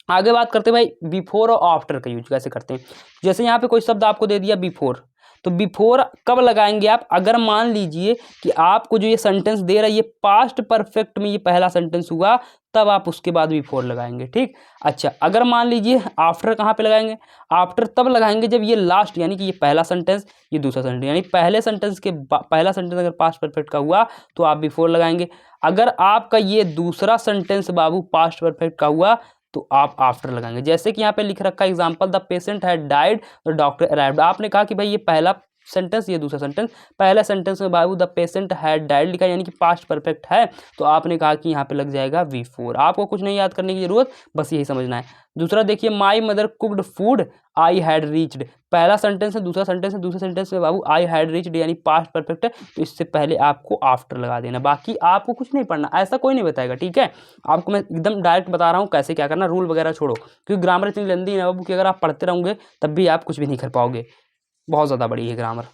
आगे बात करते हैं भाई बिफोर और आफ्टर का यूज कैसे करते हैं। जैसे यहाँ पे कोई शब्द आपको दे दिया बिफोर, तो बिफोर कब लगाएंगे आप, अगर मान लीजिए कि आपको जो ये सेंटेंस दे रहा है ये पास्ट परफेक्ट में ये पहला सेंटेंस हुआ, तब आप उसके बाद बिफोर लगाएंगे। ठीक, अच्छा अगर मान लीजिए आफ्टर कहाँ पे लगाएंगे, आफ्टर तब लगाएंगे जब ये लास्ट यानी कि ये पहला सेंटेंस ये दूसरा सेंटेंस, यानी पहले सेंटेंस के पहला सेंटेंस अगर पास्ट परफेक्ट का हुआ तो आप बिफोर लगाएंगे। अगर आपका ये दूसरा सेंटेंस बाबू पास्ट परफेक्ट का हुआ तो आप आफ्टर लगाएंगे। जैसे कि यहाँ पे लिख रखा है example, the patient had died the doctor arrived. आपने कहा कि भाई ये पहला सेंटेंस ये दूसरा सेंटेंस, पहला सेंटेंस में बाबू द पेशेंट हैड डाइड लिखा यानी कि पास्ट परफेक्ट है, तो आपने कहा कि यहाँ पे लग जाएगा V4। आपको कुछ नहीं याद करने की जरूरत, बस यही समझना है। दूसरा देखिए, my mother cooked food I had reached, पहला सेंटेंस है दूसरा सेंटेंस है, दूसरे सेंटेंस में बाबू आई हैड रीच्ड यानी पास्ट परफेक्ट है, तो इससे पहले आपको आफ्टर लगा देना। बाकी आपको कुछ नहीं पढ़ना, ऐसा कोई नहीं बताएगा। ठीक है, आपको मैं एकदम डायरेक्ट बता रहा हूँ कैसे क्या करना, रूल वगैरह छोड़ो, क्योंकि ग्रामर इतनी लंबी है बाबू कि अगर आप पढ़ते रहोगे तब भी आप कुछ भी नहीं कर पाओगे, बहुत ज़्यादा बड़ी है ग्रामर।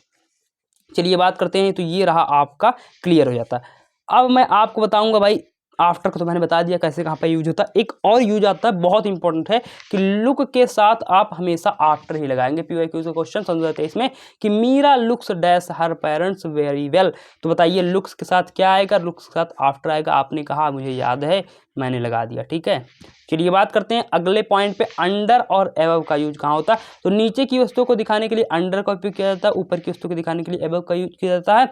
चलिए बात करते हैं, तो ये रहा आपका क्लियर हो जाता है। अब मैं आपको बताऊंगा भाई आफ्टर को तो मैंने बता दिया कैसे कहाँ पे यूज होता है। एक और यूज आता है बहुत इंपॉर्टेंट है कि लुक के साथ आप हमेशा आफ्टर ही लगाएंगे। PYQ का क्वेश्चन समझाते हैं इसमें कि Meera looks dash her parents very well, तो बताइए लुक्स के साथ क्या आएगा, लुक्स के साथ आफ्टर आएगा। आपने कहा मुझे याद है, मैंने लगा दिया। ठीक है, चलिए बात करते हैं अगले पॉइंट पे, अंडर और एबव का यूज कहाँ होता है। तो नीचे की वस्तुओं को दिखाने के लिए अंडर का उपयोग किया जाता है, ऊपर की वस्तु को दिखाने के लिए एबव का यूज किया जाता है।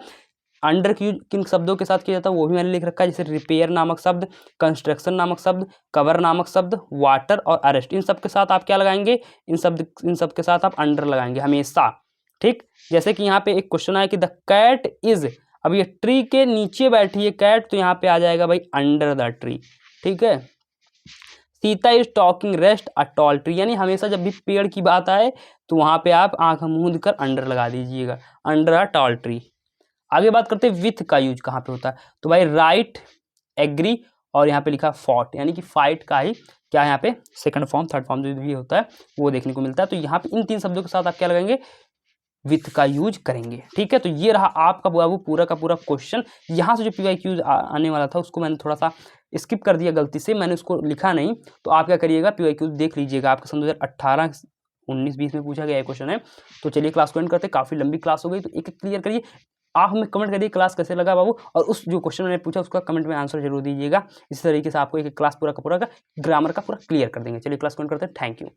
अंडर की यूज किन शब्दों के साथ किया जाता है वो भी मैंने लिख रखा है, जैसे रिपेयर नामक शब्द, कंस्ट्रक्शन नामक शब्द, कवर नामक शब्द, वाटर और अरेस्ट, इन सब के साथ आप क्या लगाएंगे, इन सब के साथ आप अंडर लगाएंगे हमेशा। ठीक, जैसे कि यहाँ पे एक क्वेश्चन आया कि द कैट इज, अब ये ट्री के नीचे बैठी है कैट, तो यहाँ पे आ जाएगा भाई अंडर द ट्री। ठीक है, Sita is talking rest a tall tree, यानी हमेशा जब भी पेड़ की बात आए तो वहाँ पे आप आंख मूंद कर अंडर लगा दीजिएगा, अंडर अ टॉल ट्री। आगे बात करते हैं विथ का यूज कहाँ पे होता है। तो भाई राइट, एग्री और यहाँ पे लिखा फॉट, यानी कि फाइट का ही क्या यहाँ पे सेकंड फॉर्म थर्ड फॉर्म जो भी होता है वो देखने को मिलता है। तो यहाँ पे इन तीन शब्दों के साथ आप क्या लगाएंगे, विथ का यूज करेंगे। ठीक है, तो ये रहा आपका बाबू पूरा का पूरा क्वेश्चन। यहाँ से जो PYQ आने वाला था उसको मैंने थोड़ा सा स्किप कर दिया गलती से, मैंने उसको लिखा नहीं। तो आप क्या करिएगा, PYQ देख लीजिएगा, आपके सन 2018 19 20 में पूछा गया क्वेश्चन है। तो चलिए क्लास को एंड करते, काफ़ी लंबी क्लास हो गई, तो एक क्लियर करिए। आप हमें कमेंट करिए क्लास कैसे लगा बाबू, और उस जो क्वेश्चन मैंने पूछा उसका कमेंट में आंसर जरूर दीजिएगा। इसी तरीके से आपको एक क्लास पूरा का ग्रामर का पूरा क्लियर कर देंगे। चलिए क्लास को एंड करते हैं, थैंक यू।